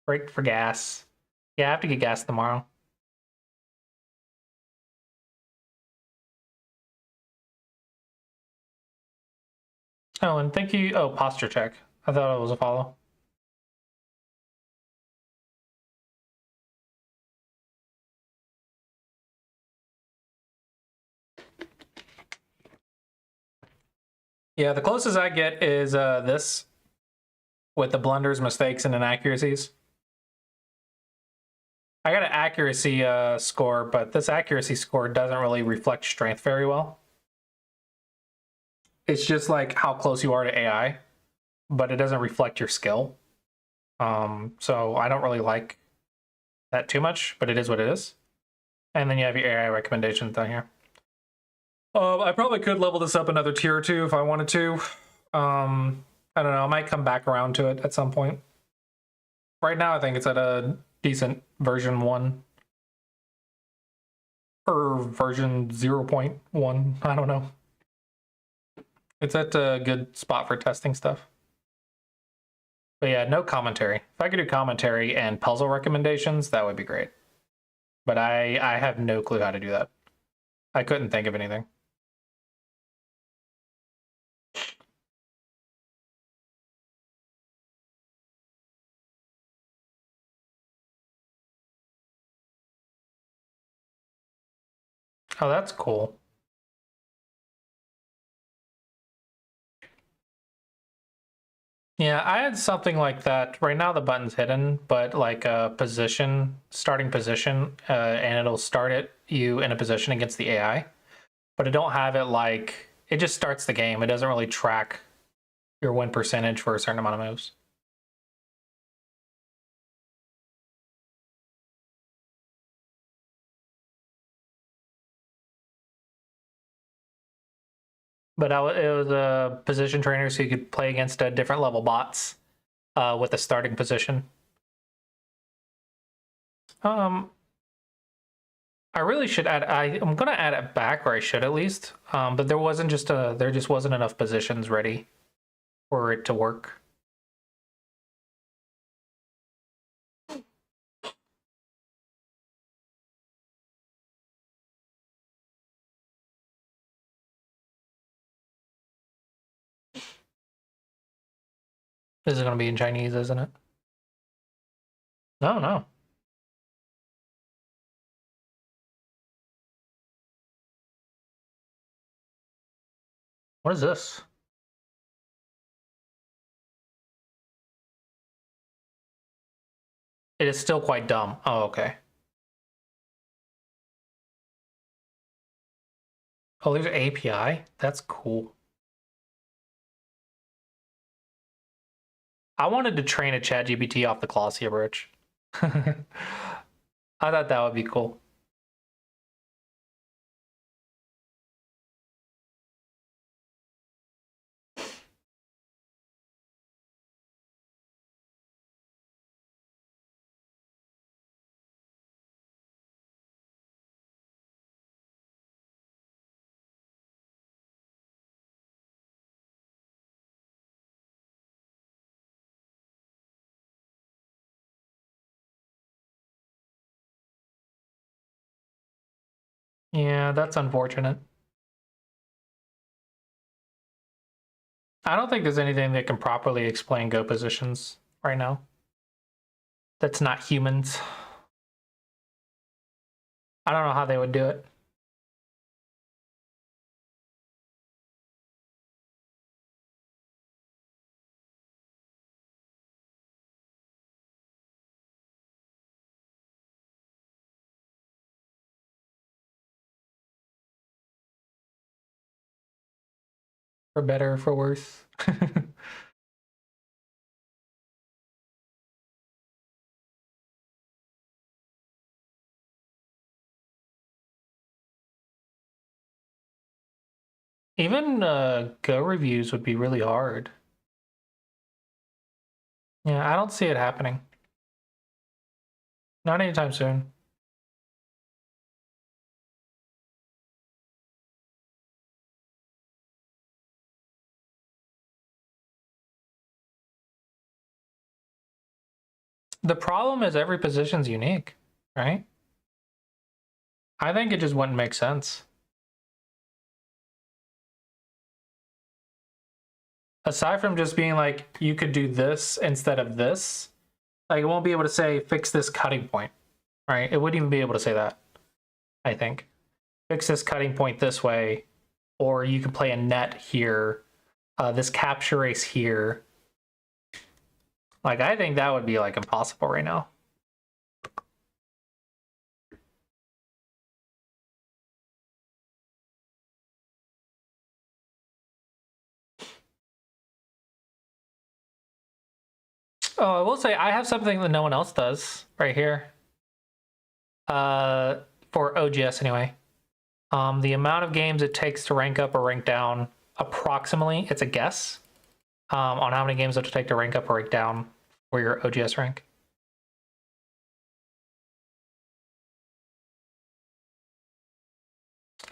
Break for gas. Yeah, I have to get gas tomorrow. Oh, and thank you. Oh, posture check. I thought it was a follow. Yeah, the closest I get is this with the blunders, mistakes, and inaccuracies. I got an accuracy score, but this accuracy score doesn't really reflect strength very well. It's just like how close you are to AI, but it doesn't reflect your skill. So I don't really like that too much, but it is what it is. And then you have your AI recommendations down here. I probably could level this up another tier or two if I wanted to. I don't know. I might come back around to it at some point. Right now, I think it's at a decent version 1 or version 0.1. I don't know. It's at a good spot for testing stuff. But yeah, no commentary. If I could do commentary and puzzle recommendations, that would be great. But I have no clue how to do that. I couldn't think of anything. Oh, that's cool. Yeah, I had something like that. Right now the button's hidden, but like a position, starting position, and it'll start you in a position against the AI. But I don't have it like, it just starts the game. It doesn't really track your win percentage for a certain amount of moves. But it was a position trainer, so you could play against different level bots with a starting position. I really should add. I'm gonna add it back, or I should at least. But there just wasn't enough positions ready for it to work. This is gonna be in Chinese, isn't it? No, no. What is this? It is still quite dumb. Oh, okay. Oh, there's an API? That's cool. I wanted to train a ChatGPT off the Colossia bridge. I thought that would be cool. Yeah, that's unfortunate. I don't think there's anything that can properly explain Go positions right now. That's not humans. I don't know how they would do it. For better or for worse. Even Go reviews would be really hard. Yeah, I don't see it happening. Not anytime soon. The problem is every position's unique, right? I think it just wouldn't make sense. Aside from just being like, you could do this instead of this, like it won't be able to say, fix this cutting point, right? It wouldn't even be able to say that, I think. Fix this cutting point this way, or you could play a net here, this capture race here. Like, I think that would be like impossible right now. Oh, I will say I have something that no one else does right here. For OGS anyway. The amount of games it takes to rank up or rank down, approximately, it's a guess, on how many games it will take to rank up or rank down for your OGS rank.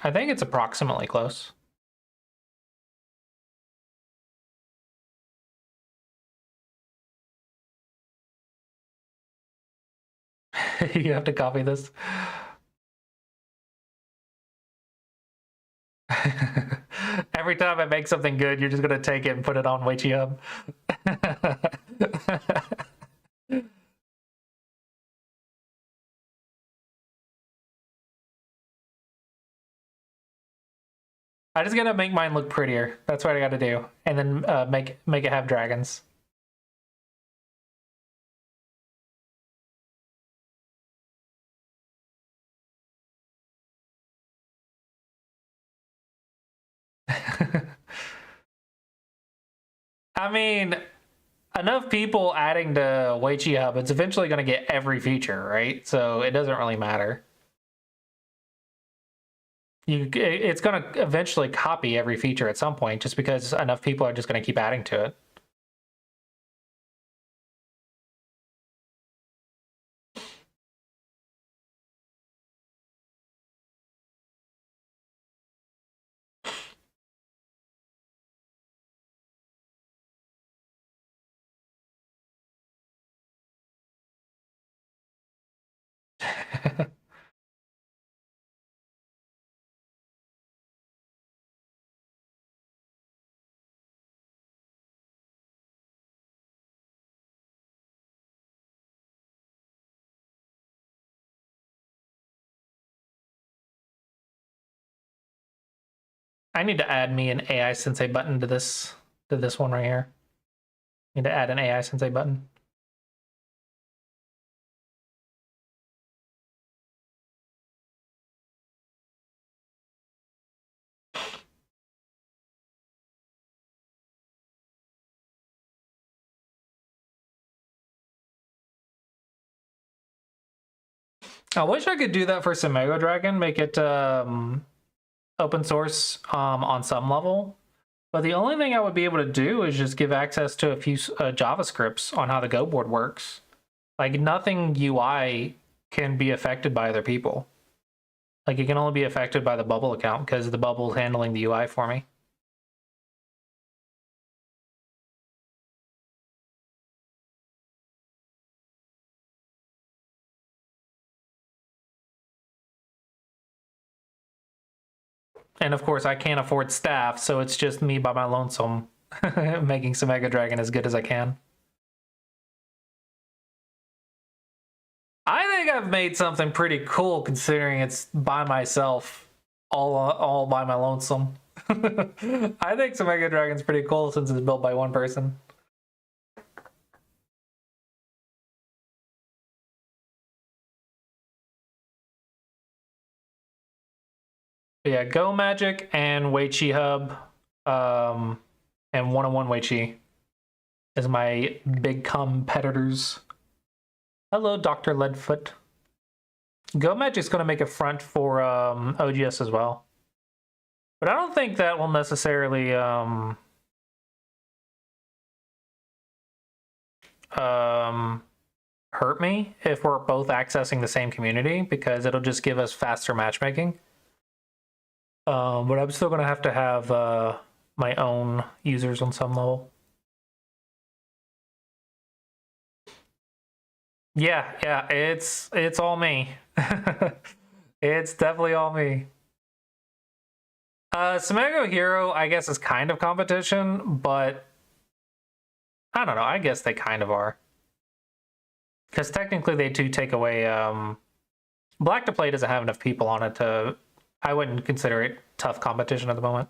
I think it's approximately close. You have to copy this. Every time I make something good, you're just gonna take it and put it on Weichi Hub. I just gotta make mine look prettier. That's what I gotta do, and then make it have dragons. I mean, enough people adding to Weichi Hub, it's eventually going to get every feature, right? So it doesn't really matter. It's going to eventually copy every feature at some point, just because enough people are just going to keep adding to it. I need to add me an AI Sensei button to this one right here. Need to add an AI Sensei button. I wish I could do that for Samago Dragon, make it open source on some level. But the only thing I would be able to do is just give access to a few JavaScripts on how the Go board works. Like, nothing UI can be affected by other people. Like, it can only be affected by the Bubble account because the Bubble's handling the UI for me. And of course, I can't afford staff, so it's just me by my lonesome making some Mega Dragon as good as I can. I think I've made something pretty cool considering it's by myself, all by my lonesome. I think some Mega Dragon's pretty cool since it's built by one person. But yeah, Go Magic and Weichi Hub, and 101 Weichi is my big competitors. Hello, Dr. Leadfoot. Go Magic's going to make a front for OGS as well. But I don't think that will necessarily hurt me if we're both accessing the same community, because it'll just give us faster matchmaking. But I'm still going to have my own users on some level. Yeah, it's all me. It's definitely all me. Samago Hero, I guess, is kind of competition, but I don't know. I guess they kind of are. Because technically they do take away... Black to Play doesn't have enough people on it to... I wouldn't consider it tough competition at the moment.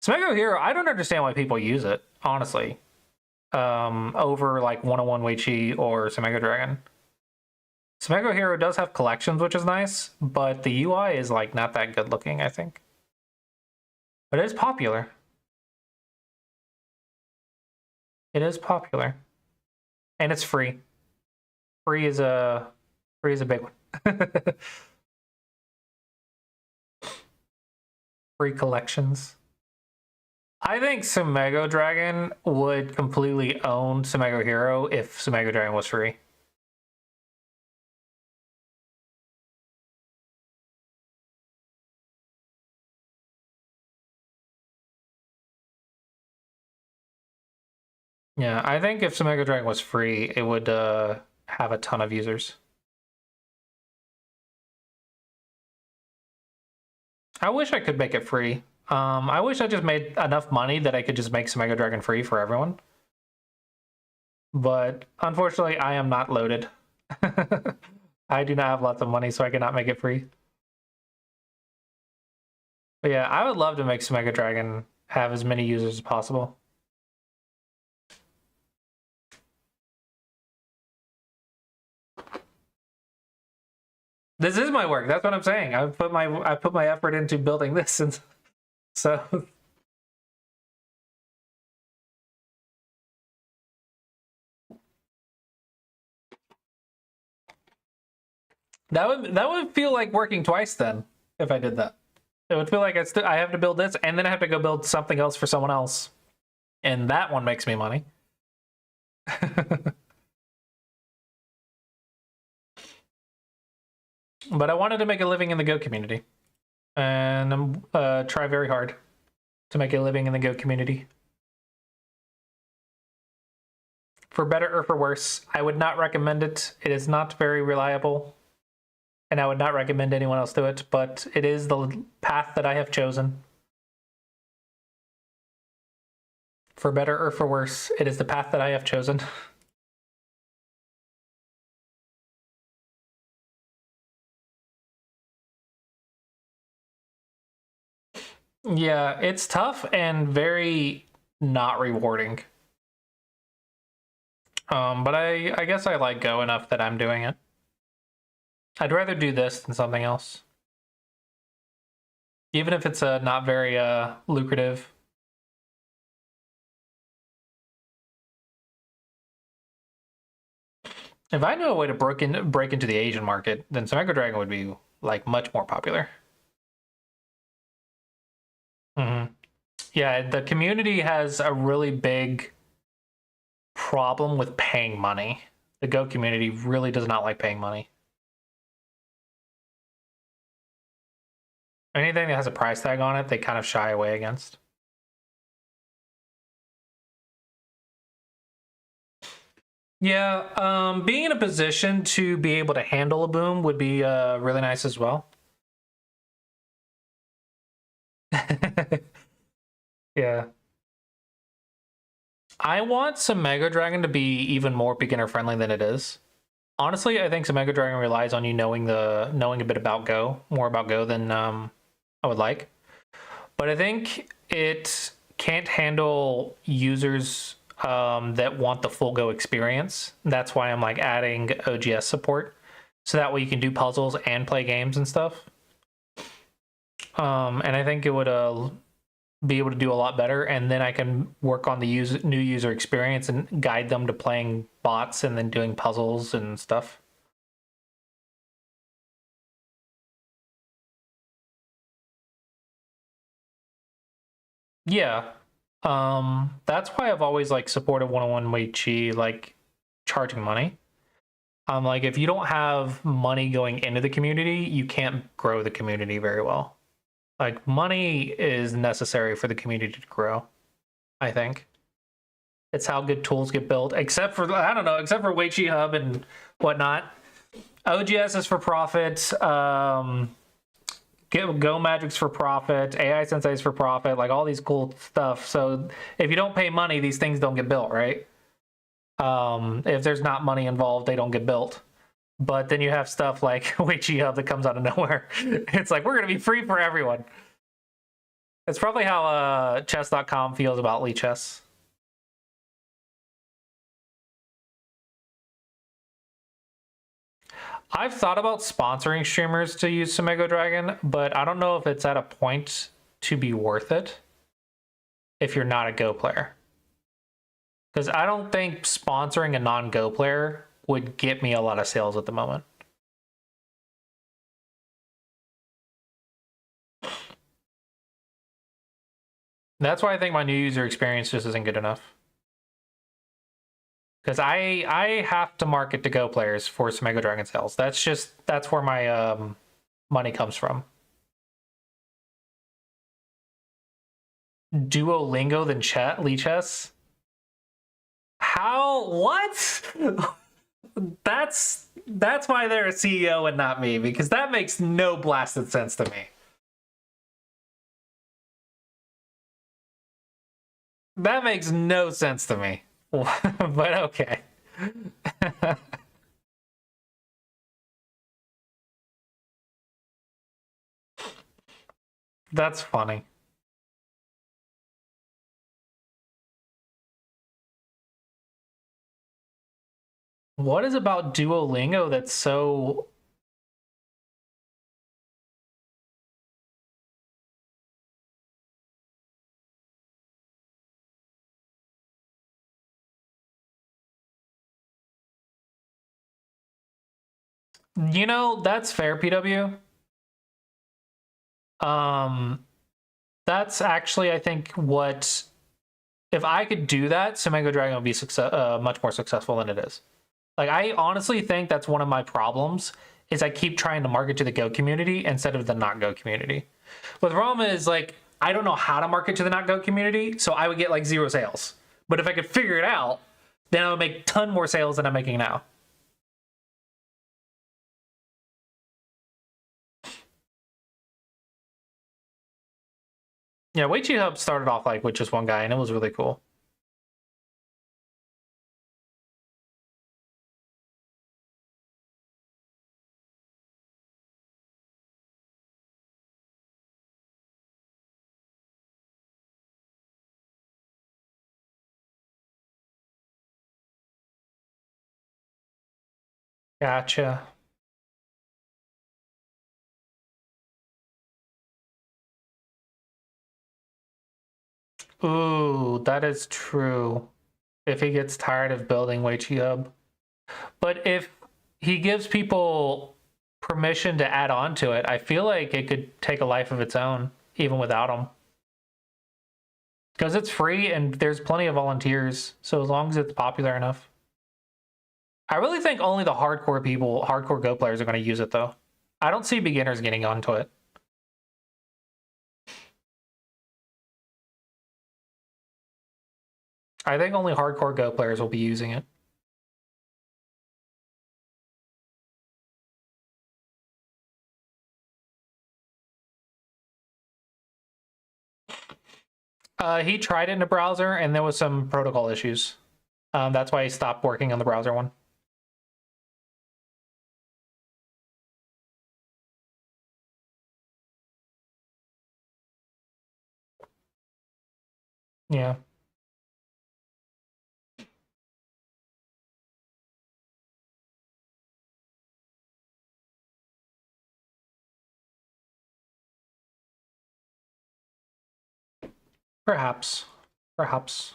Samago Hero, I don't understand why people use it, honestly. Over like 101 Weichi or Samago Dragon. Samago Hero does have collections, which is nice, but the UI is like not that good looking, I think. But it is popular. It is popular. and it's free. Free is a big one. Free collections. I think Sumego Dragon would completely own Sumego Hero if Sumego Dragon was free. Yeah, I think if Sumego Dragon was free, it would have a ton of users. I wish I could make it free. I wish I just made enough money that I could just make Sumego Dragon free for everyone. But unfortunately, I am not loaded. I do not have lots of money, so I cannot make it free. But yeah, I would love to make Sumego Dragon have as many users as possible. This is my work. That's what I'm saying. I put my effort into building this, and so that would feel like working twice then if I did that. It would feel like I have to build this and then I have to go build something else for someone else, and that one makes me money. But I wanted to make a living in the Go community, and I'm try very hard to make a living in the Go community. For better or for worse, I would not recommend it. It is not very reliable, and I would not recommend anyone else do it, but it is the path that I have chosen. For better or for worse, it is the path that I have chosen. Yeah, it's tough and very not rewarding. But I guess I like Go enough that I'm doing it. I'd rather do this than something else. Even if it's not very lucrative. If I knew a way to break into the Asian market, then Sumego Dragon would be like much more popular. Yeah, the community has a really big problem with paying money. The Go community really does not like paying money. Anything that has a price tag on it, they kind of shy away against. Yeah, being in a position to be able to handle a boom would be really nice as well. Yeah. I want Sumego Dragon to be even more beginner friendly than it is. Honestly, I think Sumego Dragon relies on you knowing a bit about Go, more about Go than I would like. But I think it can't handle users that want the full Go experience. That's why I'm like adding OGS support, so that way you can do puzzles and play games and stuff. And I think it would be able to do a lot better, and then I can work on the new user experience and guide them to playing bots and then doing puzzles and stuff. Yeah. That's why I've always like supported 101 Wei Chi, like charging money. Like if you don't have money going into the community, you can't grow the community very well. Like money is necessary for the community to grow, I think. It's how good tools get built, except for, I don't know, except for Wei Chi Hub and whatnot. OGS is for profit. Go Magic's for profit. AI Sensei's for profit. Like all these cool stuff. So if you don't pay money, these things don't get built, right? If there's not money involved, they don't get built. But then you have stuff like Wei Chi Hub that comes out of nowhere. It's like, we're going to be free for everyone. It's probably how chess.com feels about Lichess. I've thought about sponsoring streamers to use Sumego Dragon, but I don't know if it's at a point to be worth it if you're not a Go player. Because I don't think sponsoring a non-Go player would get me a lot of sales at the moment. That's why I think my new user experience just isn't good enough. Because I have to market to Go players for Sumego Dragon sales. That's where my money comes from. Duolingo than Lichess? How? What? That's why they're a CEO and not me, because that makes no blasted sense to me. That makes no sense to me. But okay. That's funny. What is about Duolingo that's so... You know, that's fair, PW. That's actually, I think, what... If I could do that, Sumego Dragon would be much more successful than it is. Like, I honestly think that's one of my problems, is I keep trying to market to the Go community instead of the not Go community. But the problem is, like, I don't know how to market to the not Go community, so I would get like 0 sales. But if I could figure it out, then I would make a ton more sales than I'm making now. Yeah, Weiqi Hub started off like with just one guy, and it was really cool. Gotcha. Ooh, that is true. If he gets tired of building Weiqi Hub. But if he gives people permission to add on to it, I feel like it could take a life of its own, even without him. Because it's free and there's plenty of volunteers, so as long as it's popular enough. I really think only the hardcore people, hardcore Go players are going to use it, though. I don't see beginners getting onto it. I think only hardcore Go players will be using it. He tried it in a browser, and there was some protocol issues. That's why he stopped working on the browser one. Yeah. Perhaps. Perhaps.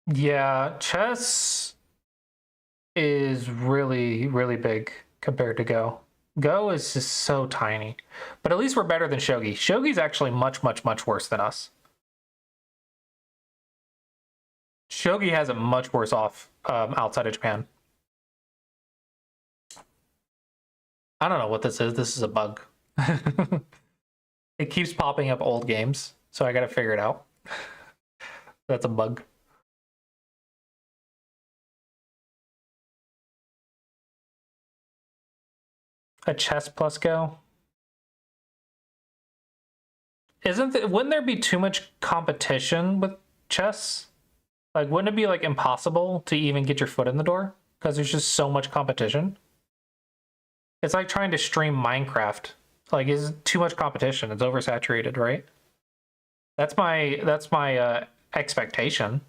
Yeah, chess is really, really big compared to Go. Go is just so tiny. But at least we're better than Shogi. Shogi's actually much, much, much worse than us. Shogi has it much worse off outside of Japan. I don't know what this is. This is a bug. It keeps popping up old games, so I gotta figure it out. That's a bug. A chess plus Go? Wouldn't there be too much competition with chess? Like, wouldn't it be like impossible to even get your foot in the door? Because there's just so much competition. It's like trying to stream Minecraft. Like, is too much competition. It's oversaturated, right? That's my expectation.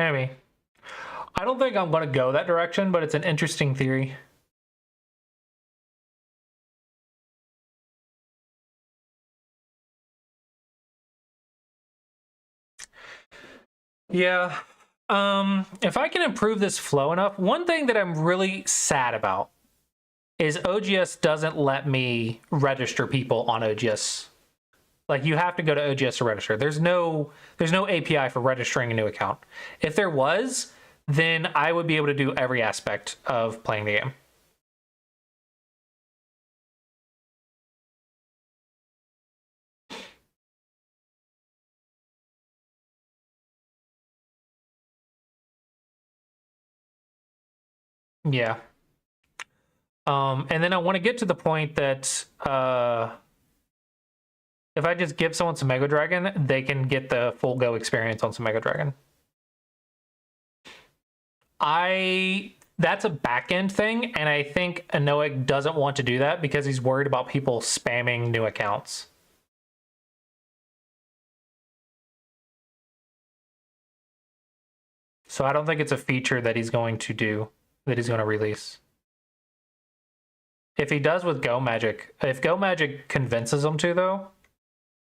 Maybe. I don't think I'm going to go that direction, but it's an interesting theory. Yeah. If I can improve this flow enough, one thing that I'm really sad about is OGS doesn't let me register people on OGS. Like, you have to go to OGS to register. There's no API for registering a new account. If there was, then I would be able to do every aspect of playing the game. Yeah. And then I want to get to the point that if I just give someone some Mega Dragon, they can get the full Go experience on some Mega Dragon. That's a back end thing, and I think Anoic doesn't want to do that because he's worried about people spamming new accounts. So I don't think it's a feature that he's going to do, that he's going to release. If he does with Go Magic, if Go Magic convinces him to, though,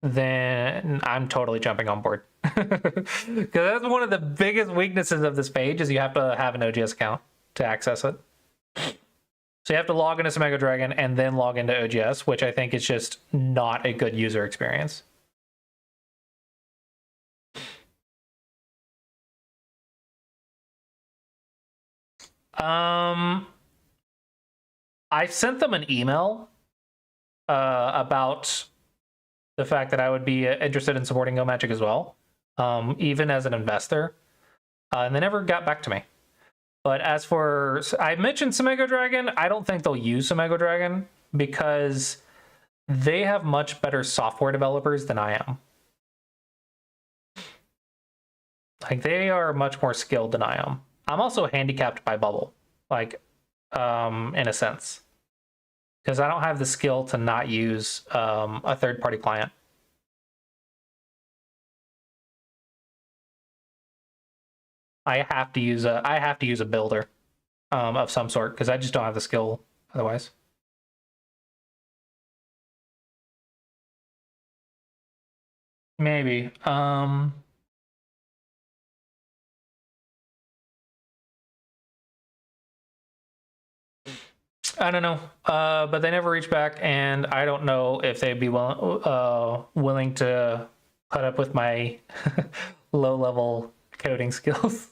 then I'm totally jumping on board. Because that's one of the biggest weaknesses of this page is you have to have an OGS account to access it. So you have to log into some Mega Dragon and then log into OGS, which I think is just not a good user experience. I sent them an email about the fact that I would be interested in supporting Go Magic as well, even as an investor, and they never got back to me. But as for, I mentioned Samego Dragon, I don't think they'll use Samego Dragon because they have much better software developers than I am. Like, they are much more skilled than I am. I'm also handicapped by Bubble, like, in a sense, because I don't have the skill to not use a third-party client. I have to use a builder of some sort because I just don't have the skill otherwise. Maybe. I don't know, but they never reached back, and I don't know if they'd be willing to put up with my low-level coding skills.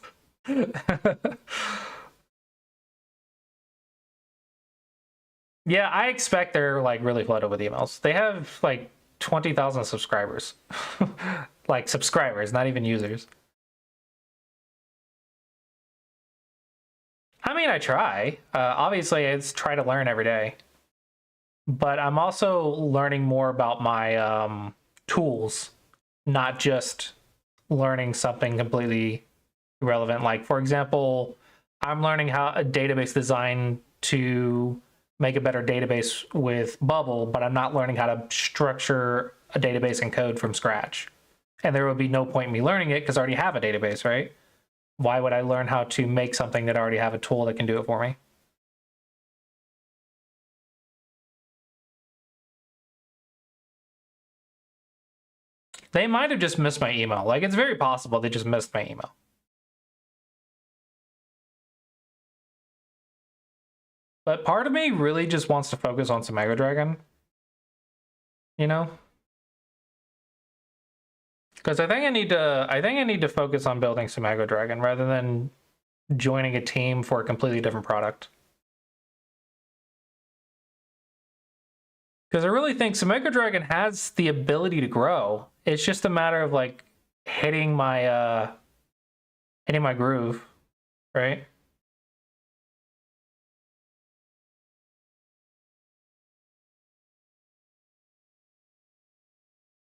Yeah, I expect they're like really flooded with emails. They have like 20,000 subscribers, like subscribers, not even users. I mean, I try. Obviously, I try to learn every day, but I'm also learning more about my tools, not just learning something completely irrelevant. Like, for example, I'm learning how a database design to make a better database with Bubble, but I'm not learning how to structure a database in code from scratch. And there would be no point in me learning it because I already have a database, right? Why would I learn how to make something that I already have a tool that can do it for me? They might have just missed my email. Like, it's very possible they just missed my email. But part of me really just wants to focus on some Mega Dragon. You know? Because I think I need to focus on building some Mega Dragon rather than joining a team for a completely different product. Because I really think Samego Dragon has the ability to grow. It's just a matter of like hitting my groove, right?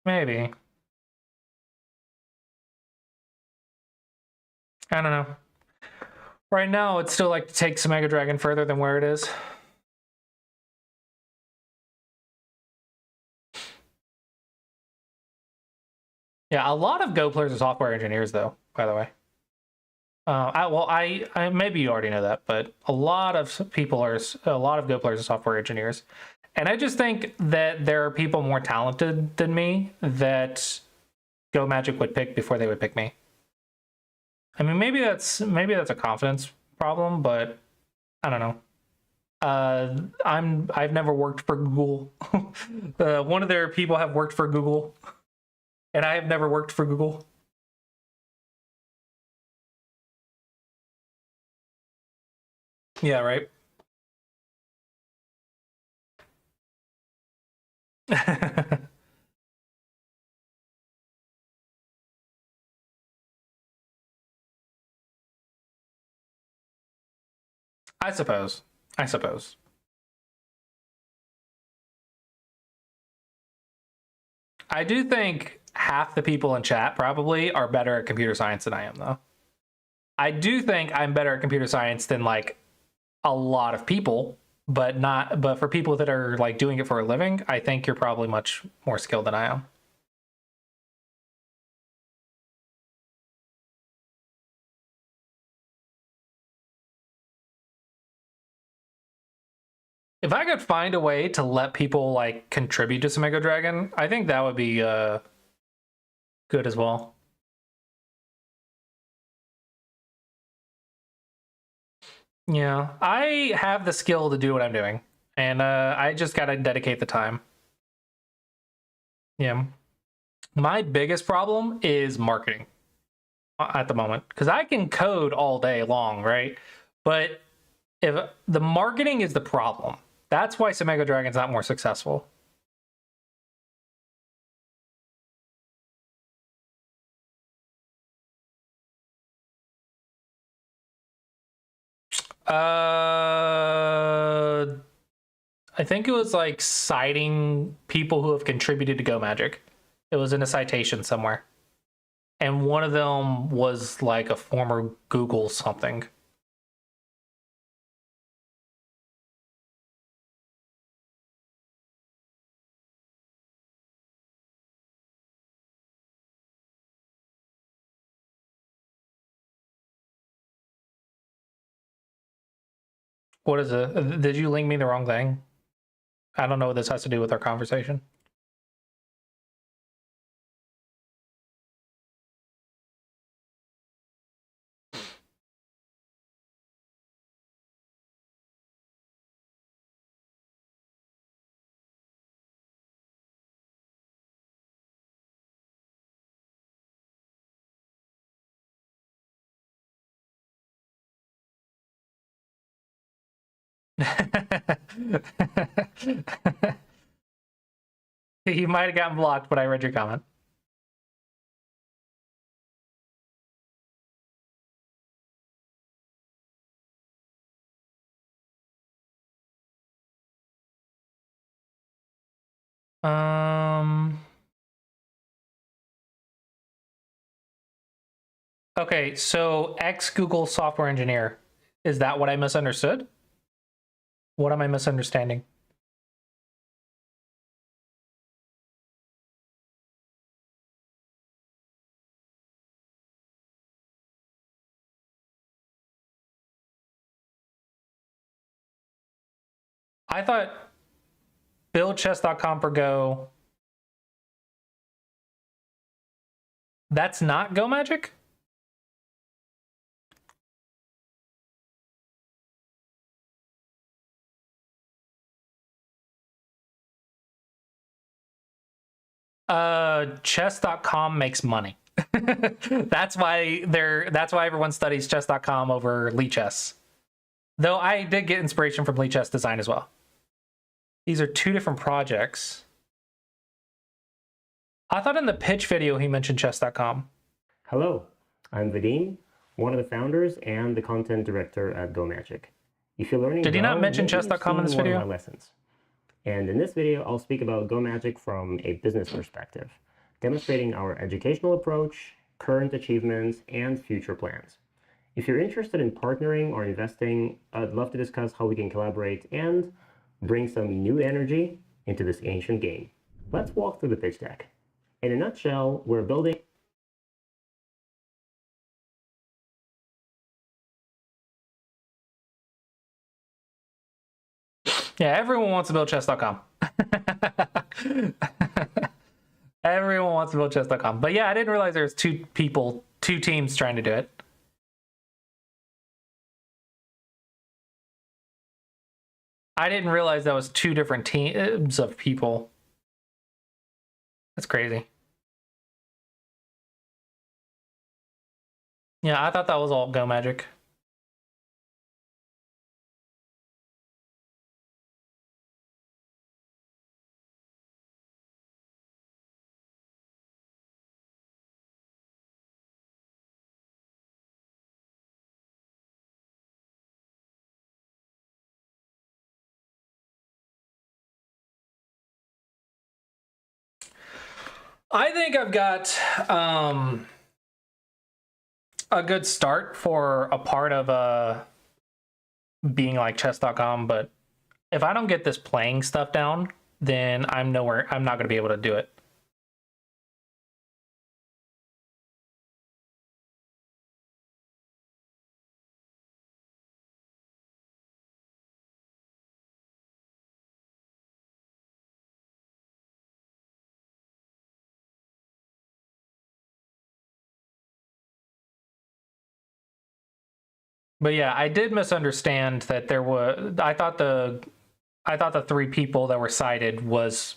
Maybe. I don't know. Right now, it's still like to take Samego Dragon further than where it is. Yeah, a lot of Go players are software engineers, though, by the way. I maybe you already know that, but a lot of Go players are software engineers, and I just think that there are people more talented than me that Go Magic would pick before they would pick me. I mean, maybe that's a confidence problem, but I don't know. I've never worked for Google. One of their people have worked for Google, and I have never worked for Google. Yeah, right. I suppose. I suppose. I do think half the people in chat probably are better at computer science than I am, though. I do think I'm better at computer science than like a lot of people, but for people that are like doing it for a living, I think you're probably much more skilled than I am. If I could find a way to let people like contribute to Samego Dragon, I think that would be good as well. Yeah, I have the skill to do what I'm doing, and I just gotta dedicate the time. Yeah, my biggest problem is marketing at the moment because I can code all day long, right? But if the marketing is the problem, that's why Samego Dragon's not more successful. I think it was like citing people who have contributed to Go Magic. It was in a citation somewhere. And one of them was like a former Google something. What is it? Did you link me the wrong thing? I don't know what this has to do with our conversation. You might have gotten blocked, but I read your comment. Um. Okay, so ex Google software engineer. Is that what I misunderstood? What am I misunderstanding? I thought buildchess.com per Go. That's not Go Magic? Chess.com makes money. That's why everyone studies chess.com over Lichess. Though I did get inspiration from Lichess design as well. These are two different projects. I thought in the pitch video he mentioned chess.com. Hello, I'm Vadim, one of the founders and the content director at Go Magic. If you're learning Did he not mention maybe you've chess.com in seen this one of video? my lessons. And in this video, I'll speak about Go Magic from a business perspective, demonstrating our educational approach, current achievements, and future plans. If you're interested in partnering or investing, I'd love to discuss how we can collaborate and bring some new energy into this ancient game. Let's walk through the pitch deck. In a nutshell, we're building Yeah, everyone wants to build chess.com. Everyone wants to build chess.com. But yeah, I didn't realize there's two teams trying to do it. I didn't realize that was two different teams of people. That's crazy. Yeah, I thought that was all Go Magic. I think I've got a good start for a part of being like chess.com, but if I don't get this playing stuff down, then I'm not going to be able to do it. But yeah, I did misunderstand that there was. I thought the three people that were cited was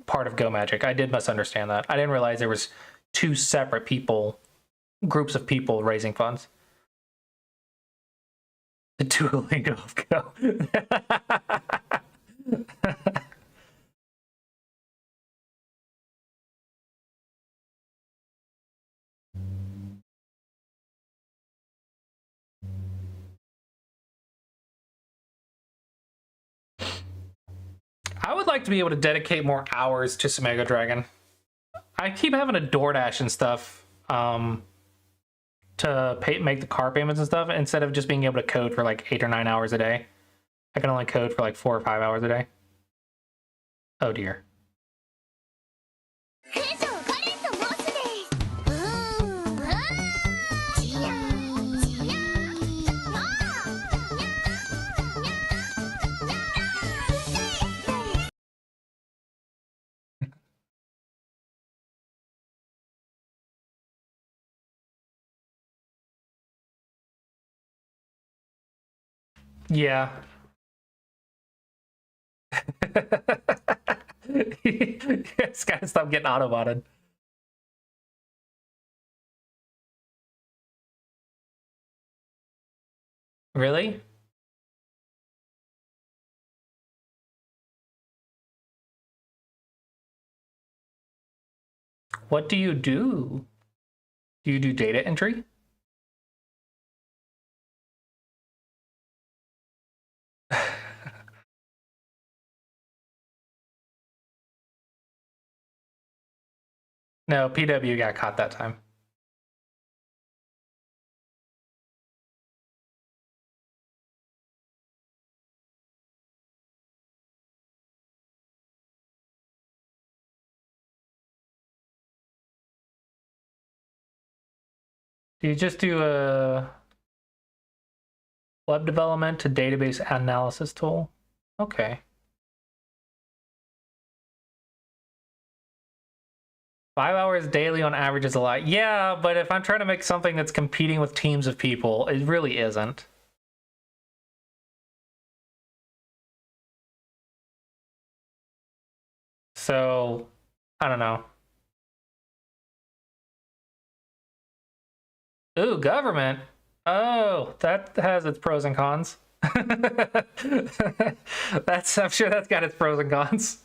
part of Go Magic. I did misunderstand that. I didn't realize there was two separate groups of people raising funds. The Duolingo of Go. I would like to be able to dedicate more hours to Samego Dragon. I keep having to DoorDash and stuff to make the car payments and stuff instead of just being able to code for like 8 or 9 hours a day. I can only code for like 4 or 5 hours a day. Oh dear. Yeah. It's gotta stop getting autobotted. Really? What do you do? Do you do data entry? No, PW got caught that time. Do you just do a web development to database analysis tool? Okay. 5 hours daily on average is a lot. Yeah, but if I'm trying to make something that's competing with teams of people, it really isn't. So, I don't know. Ooh, government. Oh, that has its pros and cons. I'm sure that's got its pros and cons.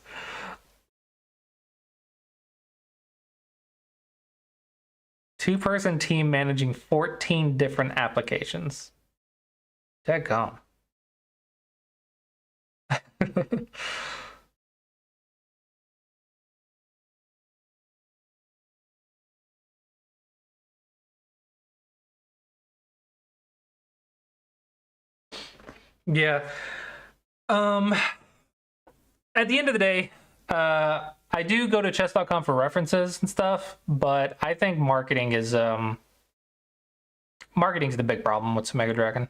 Two-person team managing 14 different applications. Dadgum. Yeah. At the end of the day, I do go to chess.com for references and stuff, but I think marketing's the big problem with Samego Dragon.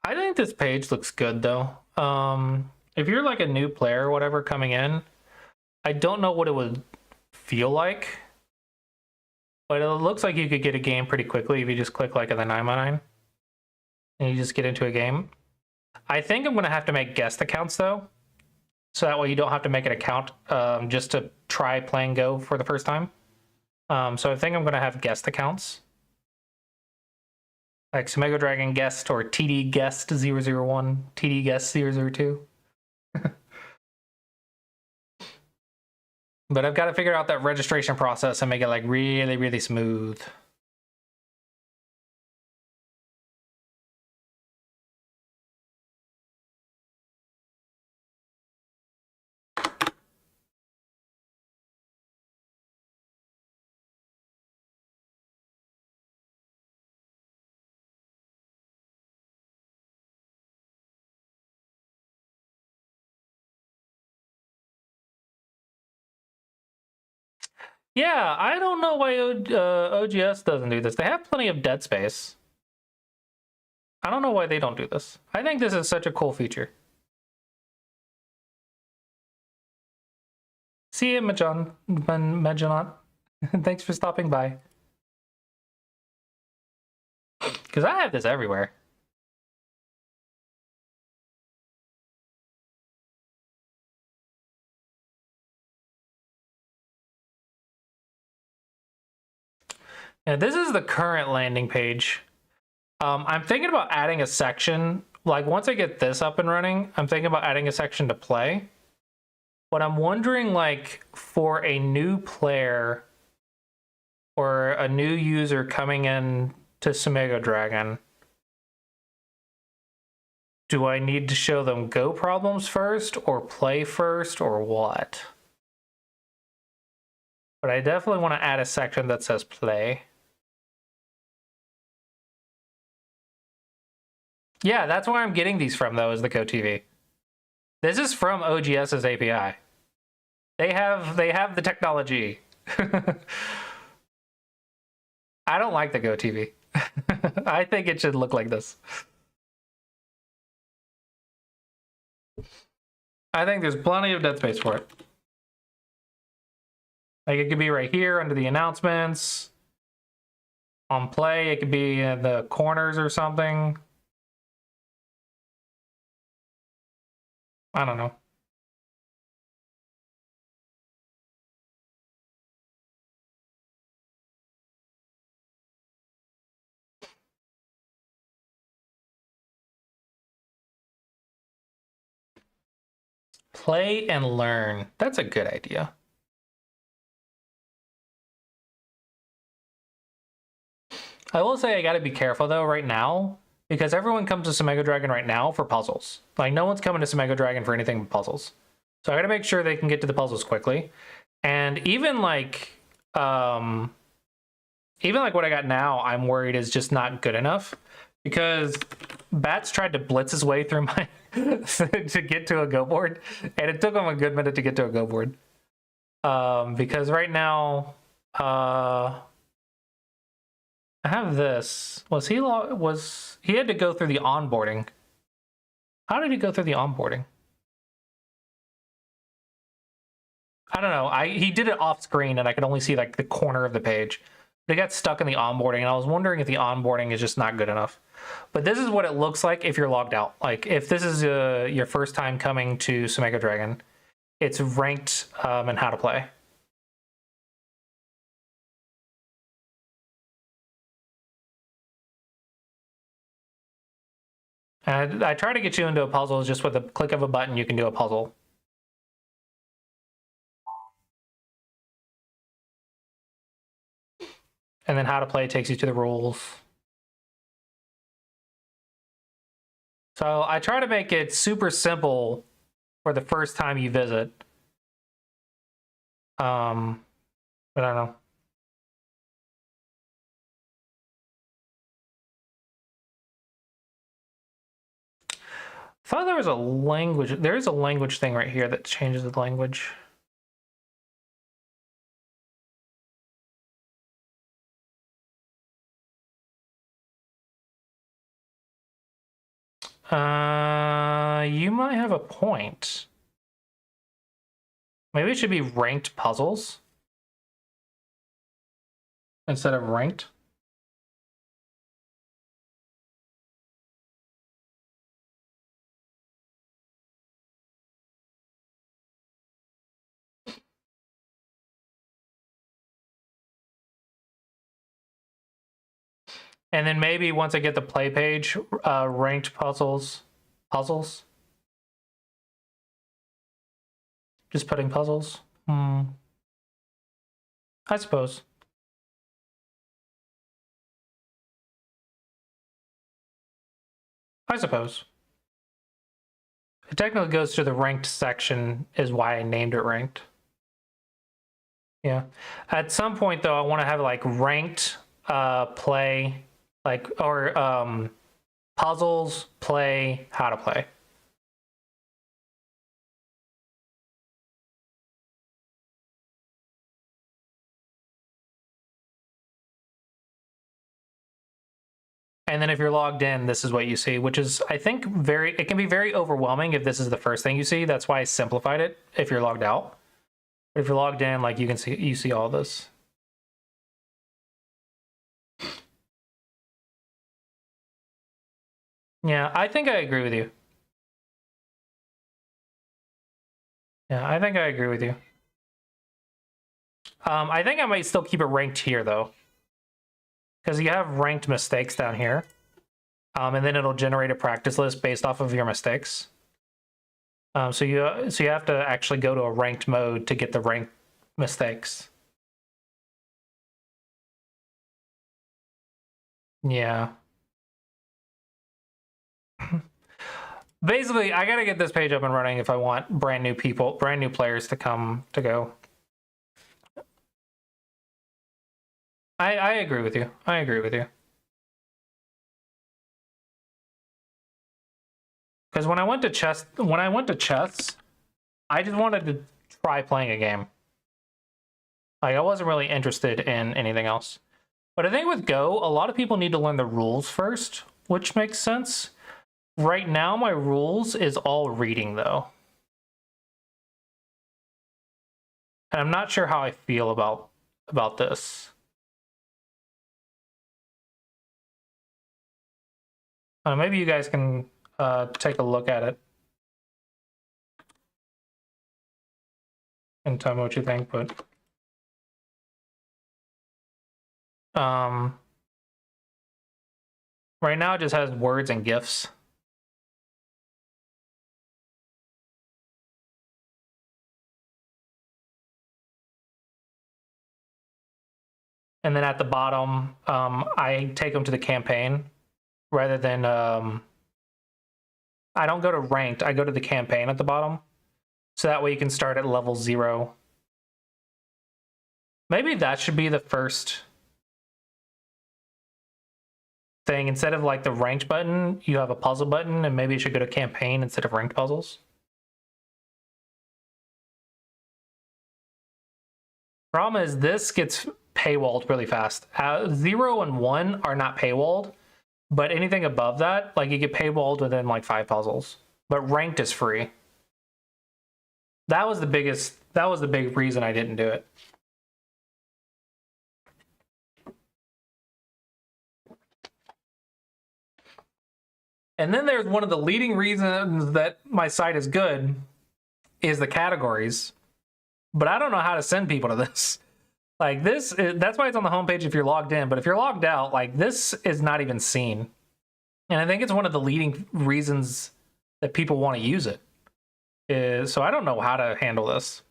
I think this page looks good though. If you're like a new player or whatever coming in, I don't know what it would feel like, but it looks like you could get a game pretty quickly if you just click like the 9x9 and you just get into a game. I think I'm gonna have to make guest accounts though, so that way you don't have to make an account just to try playing Go for the first time. So I think I'm gonna have guest accounts. Like Sumego Dragon Guest or TD Guest 001, TD Guest 002. But I've got to figure out that registration process and make it like really, really smooth. Yeah, I don't know why OGS doesn't do this. They have plenty of dead space. I don't know why they don't do this. I think this is such a cool feature. See you, Majonaut. Thanks for stopping by. Because I have this everywhere. Yeah, this is the current landing page. I'm thinking about adding a section. Like once I get this up and running, I'm thinking about adding a section to play. But I'm wondering, like, for a new player or a new user coming in to Sumego Dragon, do I need to show them Go problems first or play first or what? But I definitely want to add a section that says play. Yeah, that's where I'm getting these from, though, is the GoTV. This is from OGS's API. They have the technology. I don't like the GoTV. I think it should look like this. I think there's plenty of dead space for it. Like it could be right here under the announcements. On play, it could be in the corners or something. I don't know. Play and learn. That's a good idea. I will say I gotta be careful though right now, because everyone comes to Sumego Dragon right now for puzzles. Like no one's coming to Sumego Dragon for anything but puzzles. So I gotta make sure they can get to the puzzles quickly. And even like what I got now, I'm worried is just not good enough. Because Bats tried to blitz his way through my to get to a Go board, and it took him a good minute to get to a Go board. Because right now, I have this. He had to go through the onboarding? How did he go through the onboarding? I don't know. He did it off screen, and I could only see like the corner of the page. They got stuck in the onboarding, and I was wondering if the onboarding is just not good enough. But this is what it looks like if you're logged out. Like if this is your first time coming to Sumego Dragon, it's ranked in how to play. And I try to get you into a puzzle just with a click of a button. You can do a puzzle. And then how to play takes you to the rules. So I try to make it super simple for the first time you visit. But I don't know. I thought there was a language. There is a language thing right here that changes the language. You might have a point. Maybe it should be ranked puzzles instead of ranked. And then maybe once I get the play page, ranked puzzles. Just putting puzzles. I suppose. It technically goes to the ranked section, is why I named it ranked. Yeah. At some point, though, I want to have like ranked play, like, or puzzles, play, how to play. And then if you're logged in, this is what you see, which is, I think, it can be very overwhelming if this is the first thing you see. That's why I simplified it if you're logged out. But if you're logged in, like, you see all this. Yeah, I think I agree with you. I think I might still keep it ranked here, though. Because you have ranked mistakes down here. And then it'll generate a practice list based off of your mistakes. So you have to actually go to a ranked mode to get the ranked mistakes. Yeah. Basically, I gotta get this page up and running if I want brand new players to go. I agree with you. Because when I went to chess, I just wanted to try playing a game. Like, I wasn't really interested in anything else. But I think with Go, a lot of people need to learn the rules first, which makes sense. Right now, my rules is all reading, though. And I'm not sure how I feel about this. Maybe you guys can take a look at it and tell me what you think, but right now it just has words and GIFs. And then at the bottom, I take them to the campaign rather than I don't go to ranked, I go to the campaign at the bottom. So that way you can start at level 0. Maybe that should be the first thing. Instead of like the ranked button, you have a puzzle button, and maybe you should go to campaign instead of ranked puzzles. Problem is this gets paywalled really fast. 0 and 1 are not paywalled, but anything above that, like, you get paywalled within like 5 puzzles. But ranked is free. That was the big reason I didn't do it. And then there's one of the leading reasons that my site is good is the categories. But I don't know how to send people to this. Like, that's why it's on the homepage if you're logged in. But if you're logged out, like, this is not even seen. And I think it's one of the leading reasons that people want to use it. So I don't know how to handle this.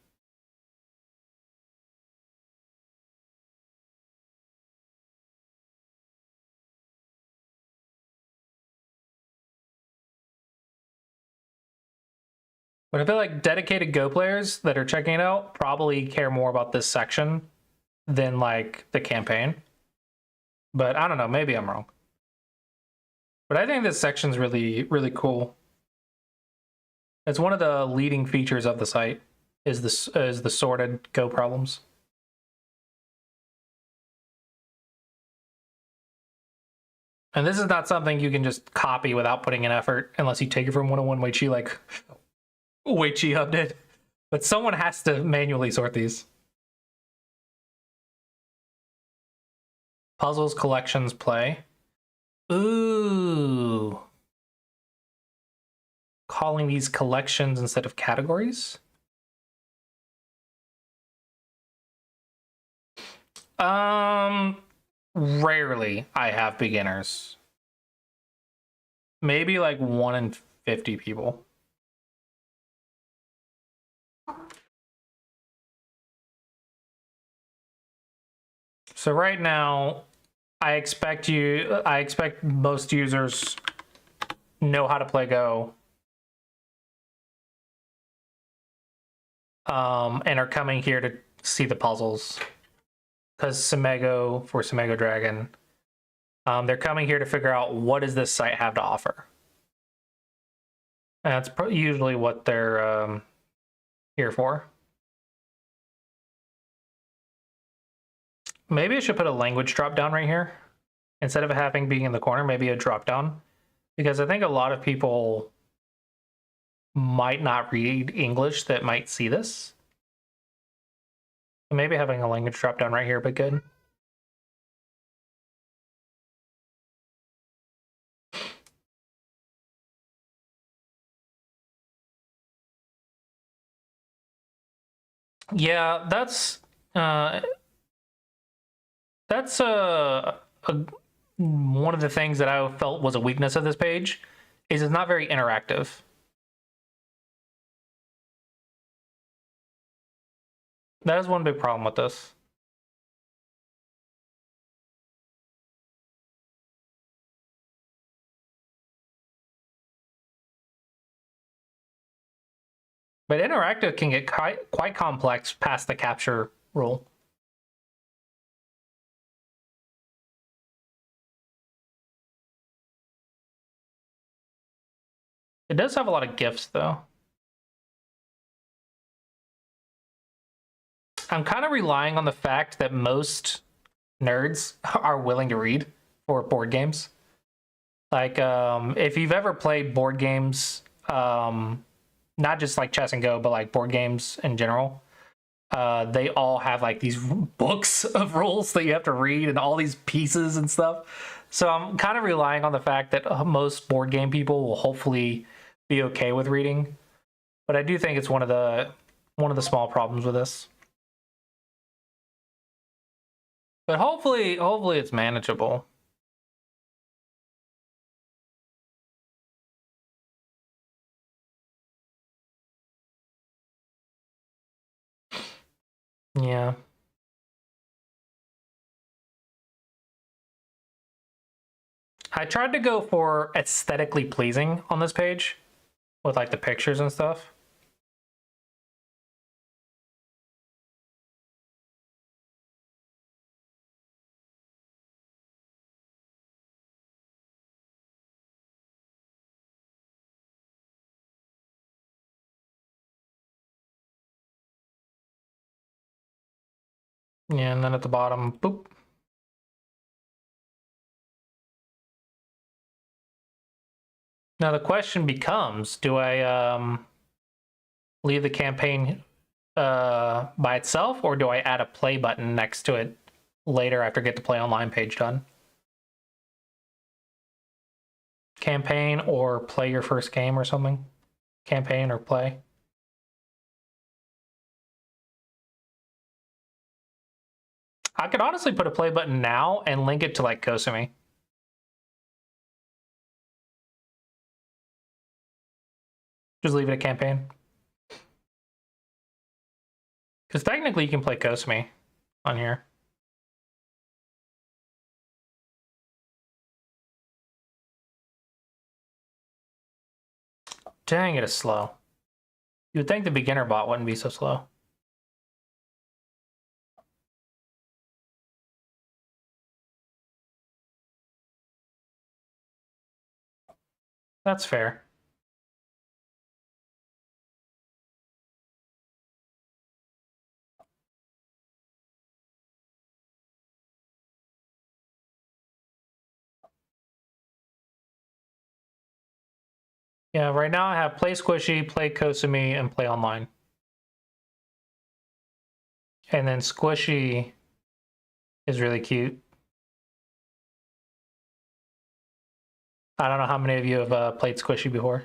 But I feel like dedicated Go players that are checking it out probably care more about this section than like the campaign. But I don't know, maybe I'm wrong. But I think this section's really, really cool. It's one of the leading features of the site is the sorted Go problems. And this is not something you can just copy without putting in effort, unless you take it from 101 Wei Chi like Wei Chi Hub did. But someone has to manually sort these. Puzzles, collections, play. Ooh. Calling these collections instead of categories? Rarely I have beginners. Maybe like 1 in 50 people. So right now, I expect most users know how to play Go. And are coming here to see the puzzles. Because Sumego Dragon, they're coming here to figure out what does this site have to offer. And that's usually what they're here for. Maybe I should put a language drop down right here. Instead of having being in the corner, maybe a drop down. Because I think a lot of people might not read English that might see this. Maybe having a language drop down right here, but good. Yeah, that's one of the things that I felt was a weakness of this page, is it's not very interactive. That is one big problem with this. But interactive can get quite complex past the capture rule. It does have a lot of GIFs, though. I'm kind of relying on the fact that most nerds are willing to read for board games. Like, if you've ever played board games, not just like chess and go, but like board games in general, they all have like these books of rules that you have to read and all these pieces and stuff. So I'm kind of relying on the fact that most board game people will hopefully be okay with reading. But I do think it's one of the small problems with this. But hopefully it's manageable. Yeah. I tried to go for aesthetically pleasing on this page with like the pictures and stuff. Yeah, and then at the bottom, boop. Now the question becomes, do I leave the campaign by itself, or do I add a play button next to it later after get the play online page done? Campaign or play your first game or something? Campaign or play? I could honestly put a play button now and link it to like Kosumi. Just leave it a campaign. Because technically you can play Kosumi on here. Dang, it is slow. You would think the beginner bot wouldn't be so slow. That's fair. Yeah, right now I have play Squishy, play Kosume, and play online. And then Squishy is really cute. I don't know how many of you have played Squishy before.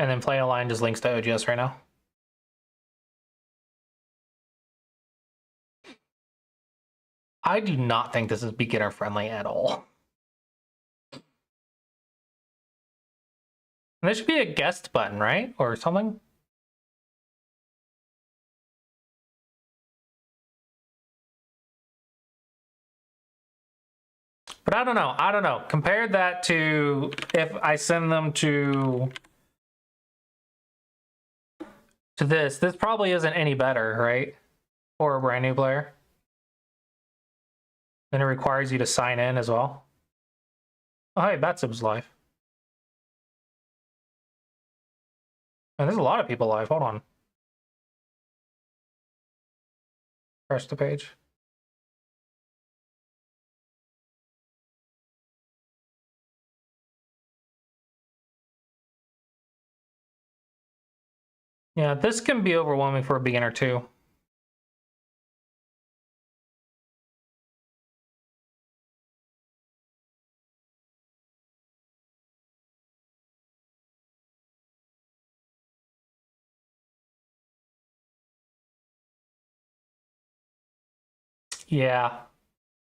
And then play online just links to OGS right now. I do not think this is beginner friendly at all. And there should be a guest button, right? Or something? But I don't know. I don't know. Compare that to if I send them to this. This probably isn't any better, right? For a brand new player. Then it requires you to sign in as well. Oh, hey, Batsib's live. And there's a lot of people live. Hold on. Press the page. Yeah, this can be overwhelming for a beginner too. Yeah.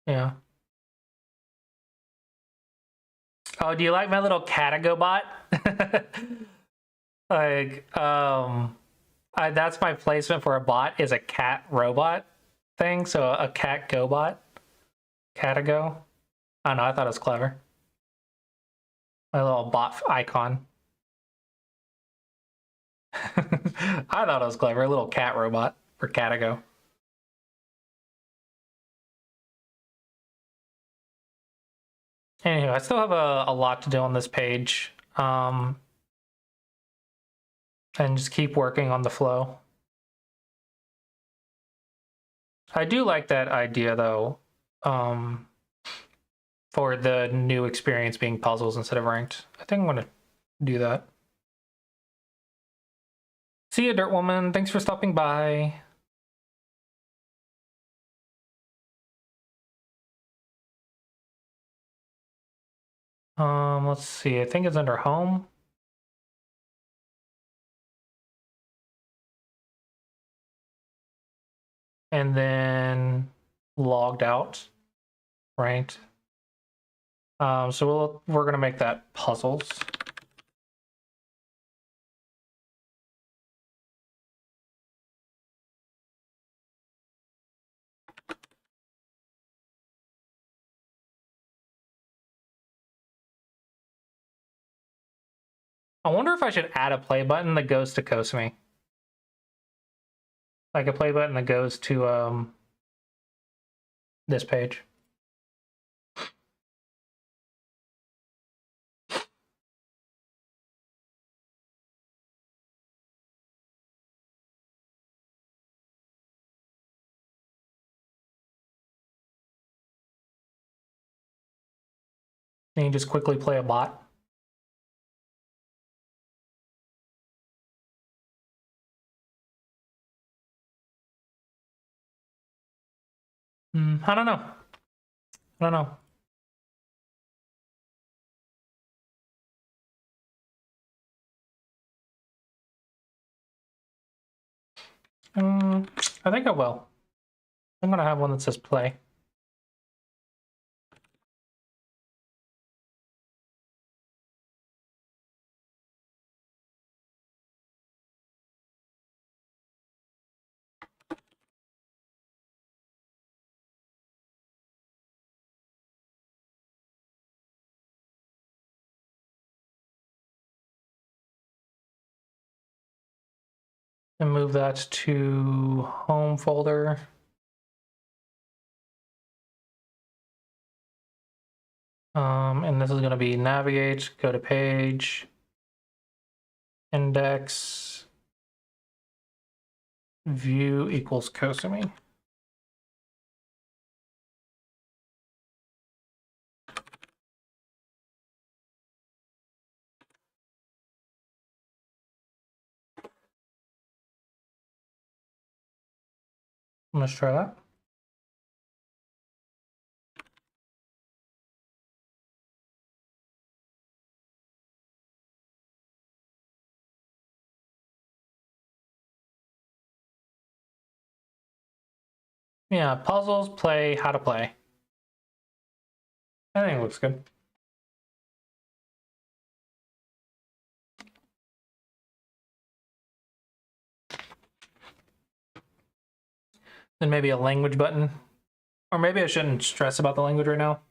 Yeah. Oh, do you like my little Catago bot? Like, that's my placement for a bot is a cat robot thing. So a cat go bot, Catago. I don't know. I thought it was clever. My little bot icon. I thought it was clever. A little cat robot for Catago. Anyway, I still have a lot to do on this page. And just keep working on the flow. I do like that idea though, for the new experience being puzzles instead of ranked. I think I'm gonna do that. See you, Dirt Woman. Thanks for stopping by. Let's see. I think it's under home. And then logged out, right? So we're gonna make that puzzles. I wonder if I should add a play button that goes to Kosume. Like a play button that goes to this page. And you just quickly play a bot. I don't know. I don't know. I think I will. I'm gonna have one that says play. and move that to home folder. And this is going to be navigate, go to page, index, view equals Cosumi. Let's try that. Yeah, puzzles, play, how to play. I think it looks good. Then maybe a language button. Or maybe I shouldn't stress about the language right now.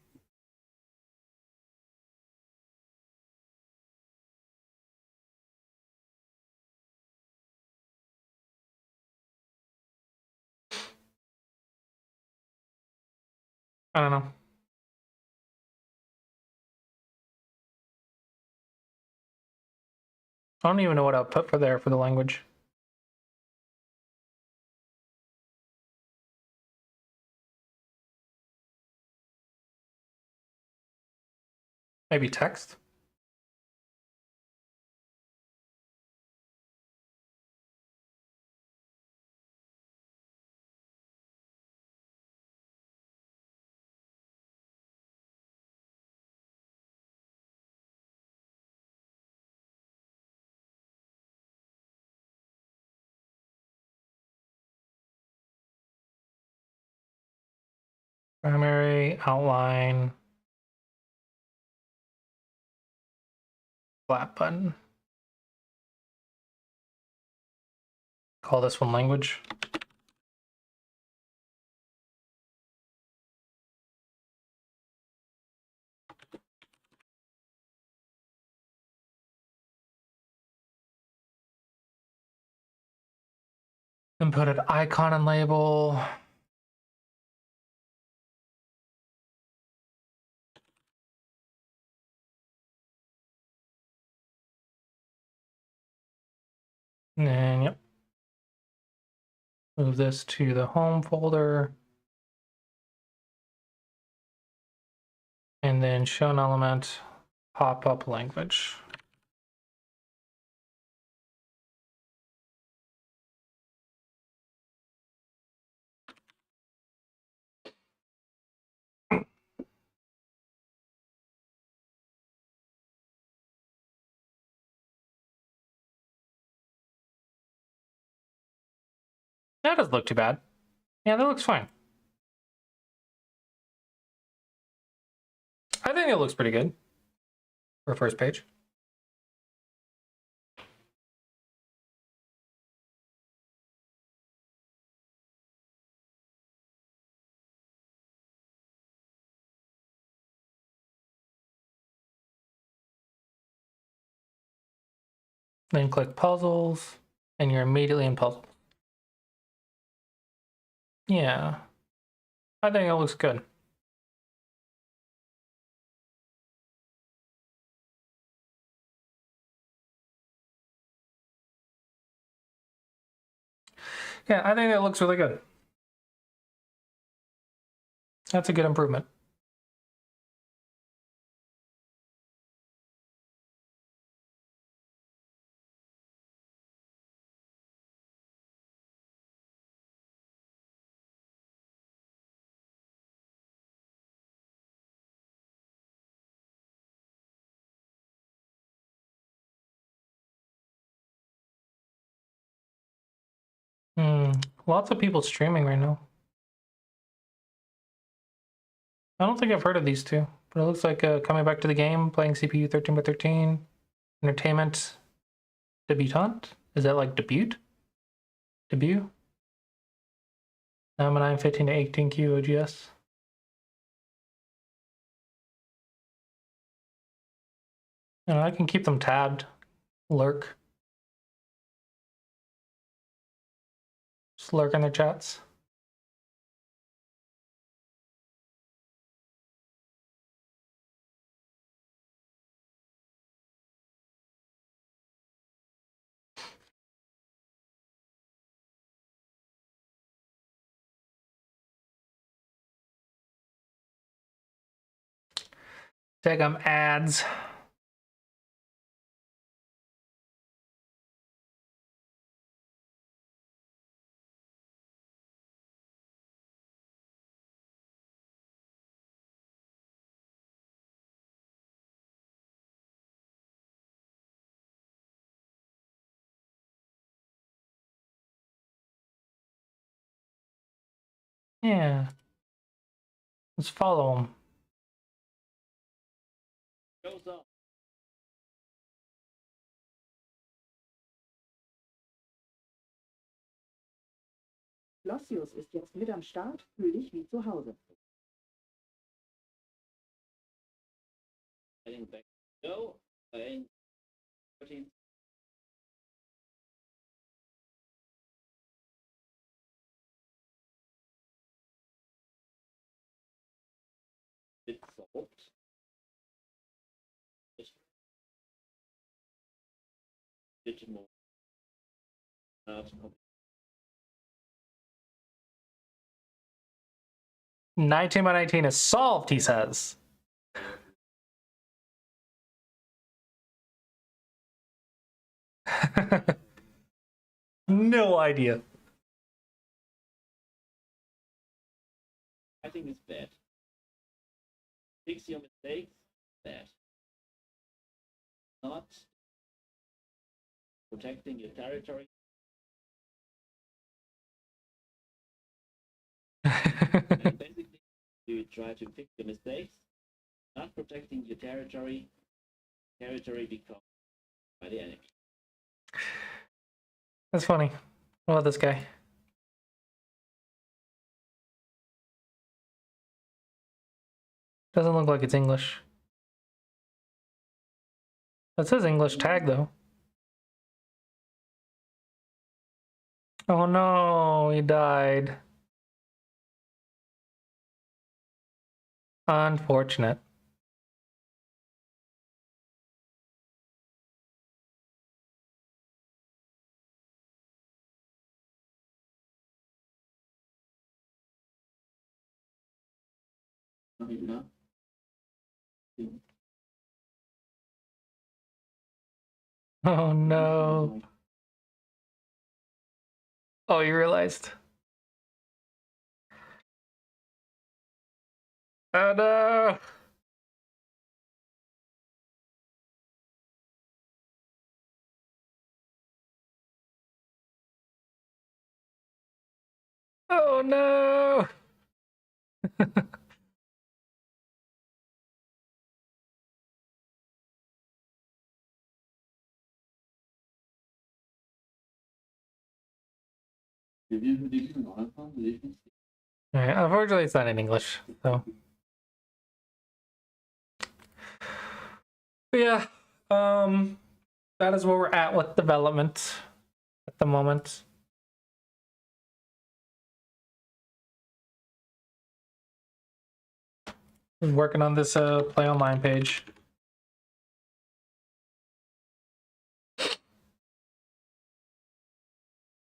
I don't know. I don't even know what I'll put for there for the language. Maybe text. Primary, outline, flat button. Call this one language. Then put an icon and label. And then, yep. Move this to the home folder. And then shown element, pop up language. That doesn't look too bad. Yeah, that looks fine. I think it looks pretty good for first page. Then click puzzles, and you're immediately in puzzles. Yeah, I think it looks good. Yeah, I think it looks really good. That's a good improvement. Lots of people streaming right now. I don't think I've heard of these two, but it looks like coming back to the game, playing CPU 13x13, entertainment, debutante. Is that like debut? I'm a 915 to 18Q OGS. I can keep them tabbed, lurk. just lurk in their chats. Check them ads. Yeah. Let's follow them. Lossius ist jetzt mit am Start, fühl dich wie zu Hause. Heading back. Go. Playing 13. Bit solved. Digital. 19 by 19 is solved, he says. No idea. I think it's bad. Fix your mistakes. Bad. Not protecting your territory. And basically, you try to fix your mistakes. Not protecting your territory. Territory becomes by the enemy. That's funny. What about this guy? Doesn't look like it's English. That says English tag though. Oh no, he died. Unfortunate. No. Oh no. Oh, you realized. Oh no. Oh no. Alright, unfortunately it's not in English, so. But yeah, that is where we're at with development at the moment. Been working on this Play Online page.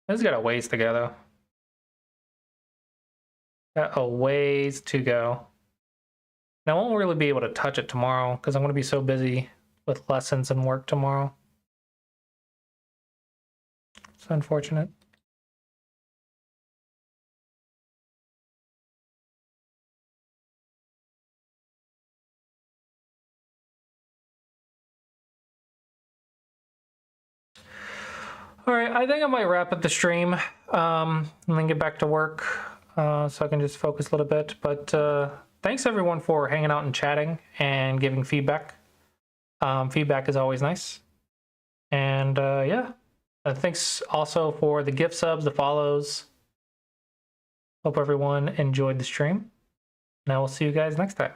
It's got a ways to go though. Got a ways to go. And I won't really be able to touch it tomorrow because I'm going to be so busy with lessons and work tomorrow. It's unfortunate. All right, I think I might wrap up the stream and then get back to work so I can just focus a little bit. But thanks everyone for hanging out and chatting and giving feedback. Feedback is always nice. And yeah, thanks also for the gift subs, the follows. Hope everyone enjoyed the stream. And I will see you guys next time.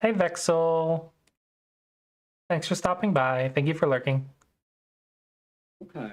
Hey Vexel. Thanks for stopping by. Thank you for lurking. Okay.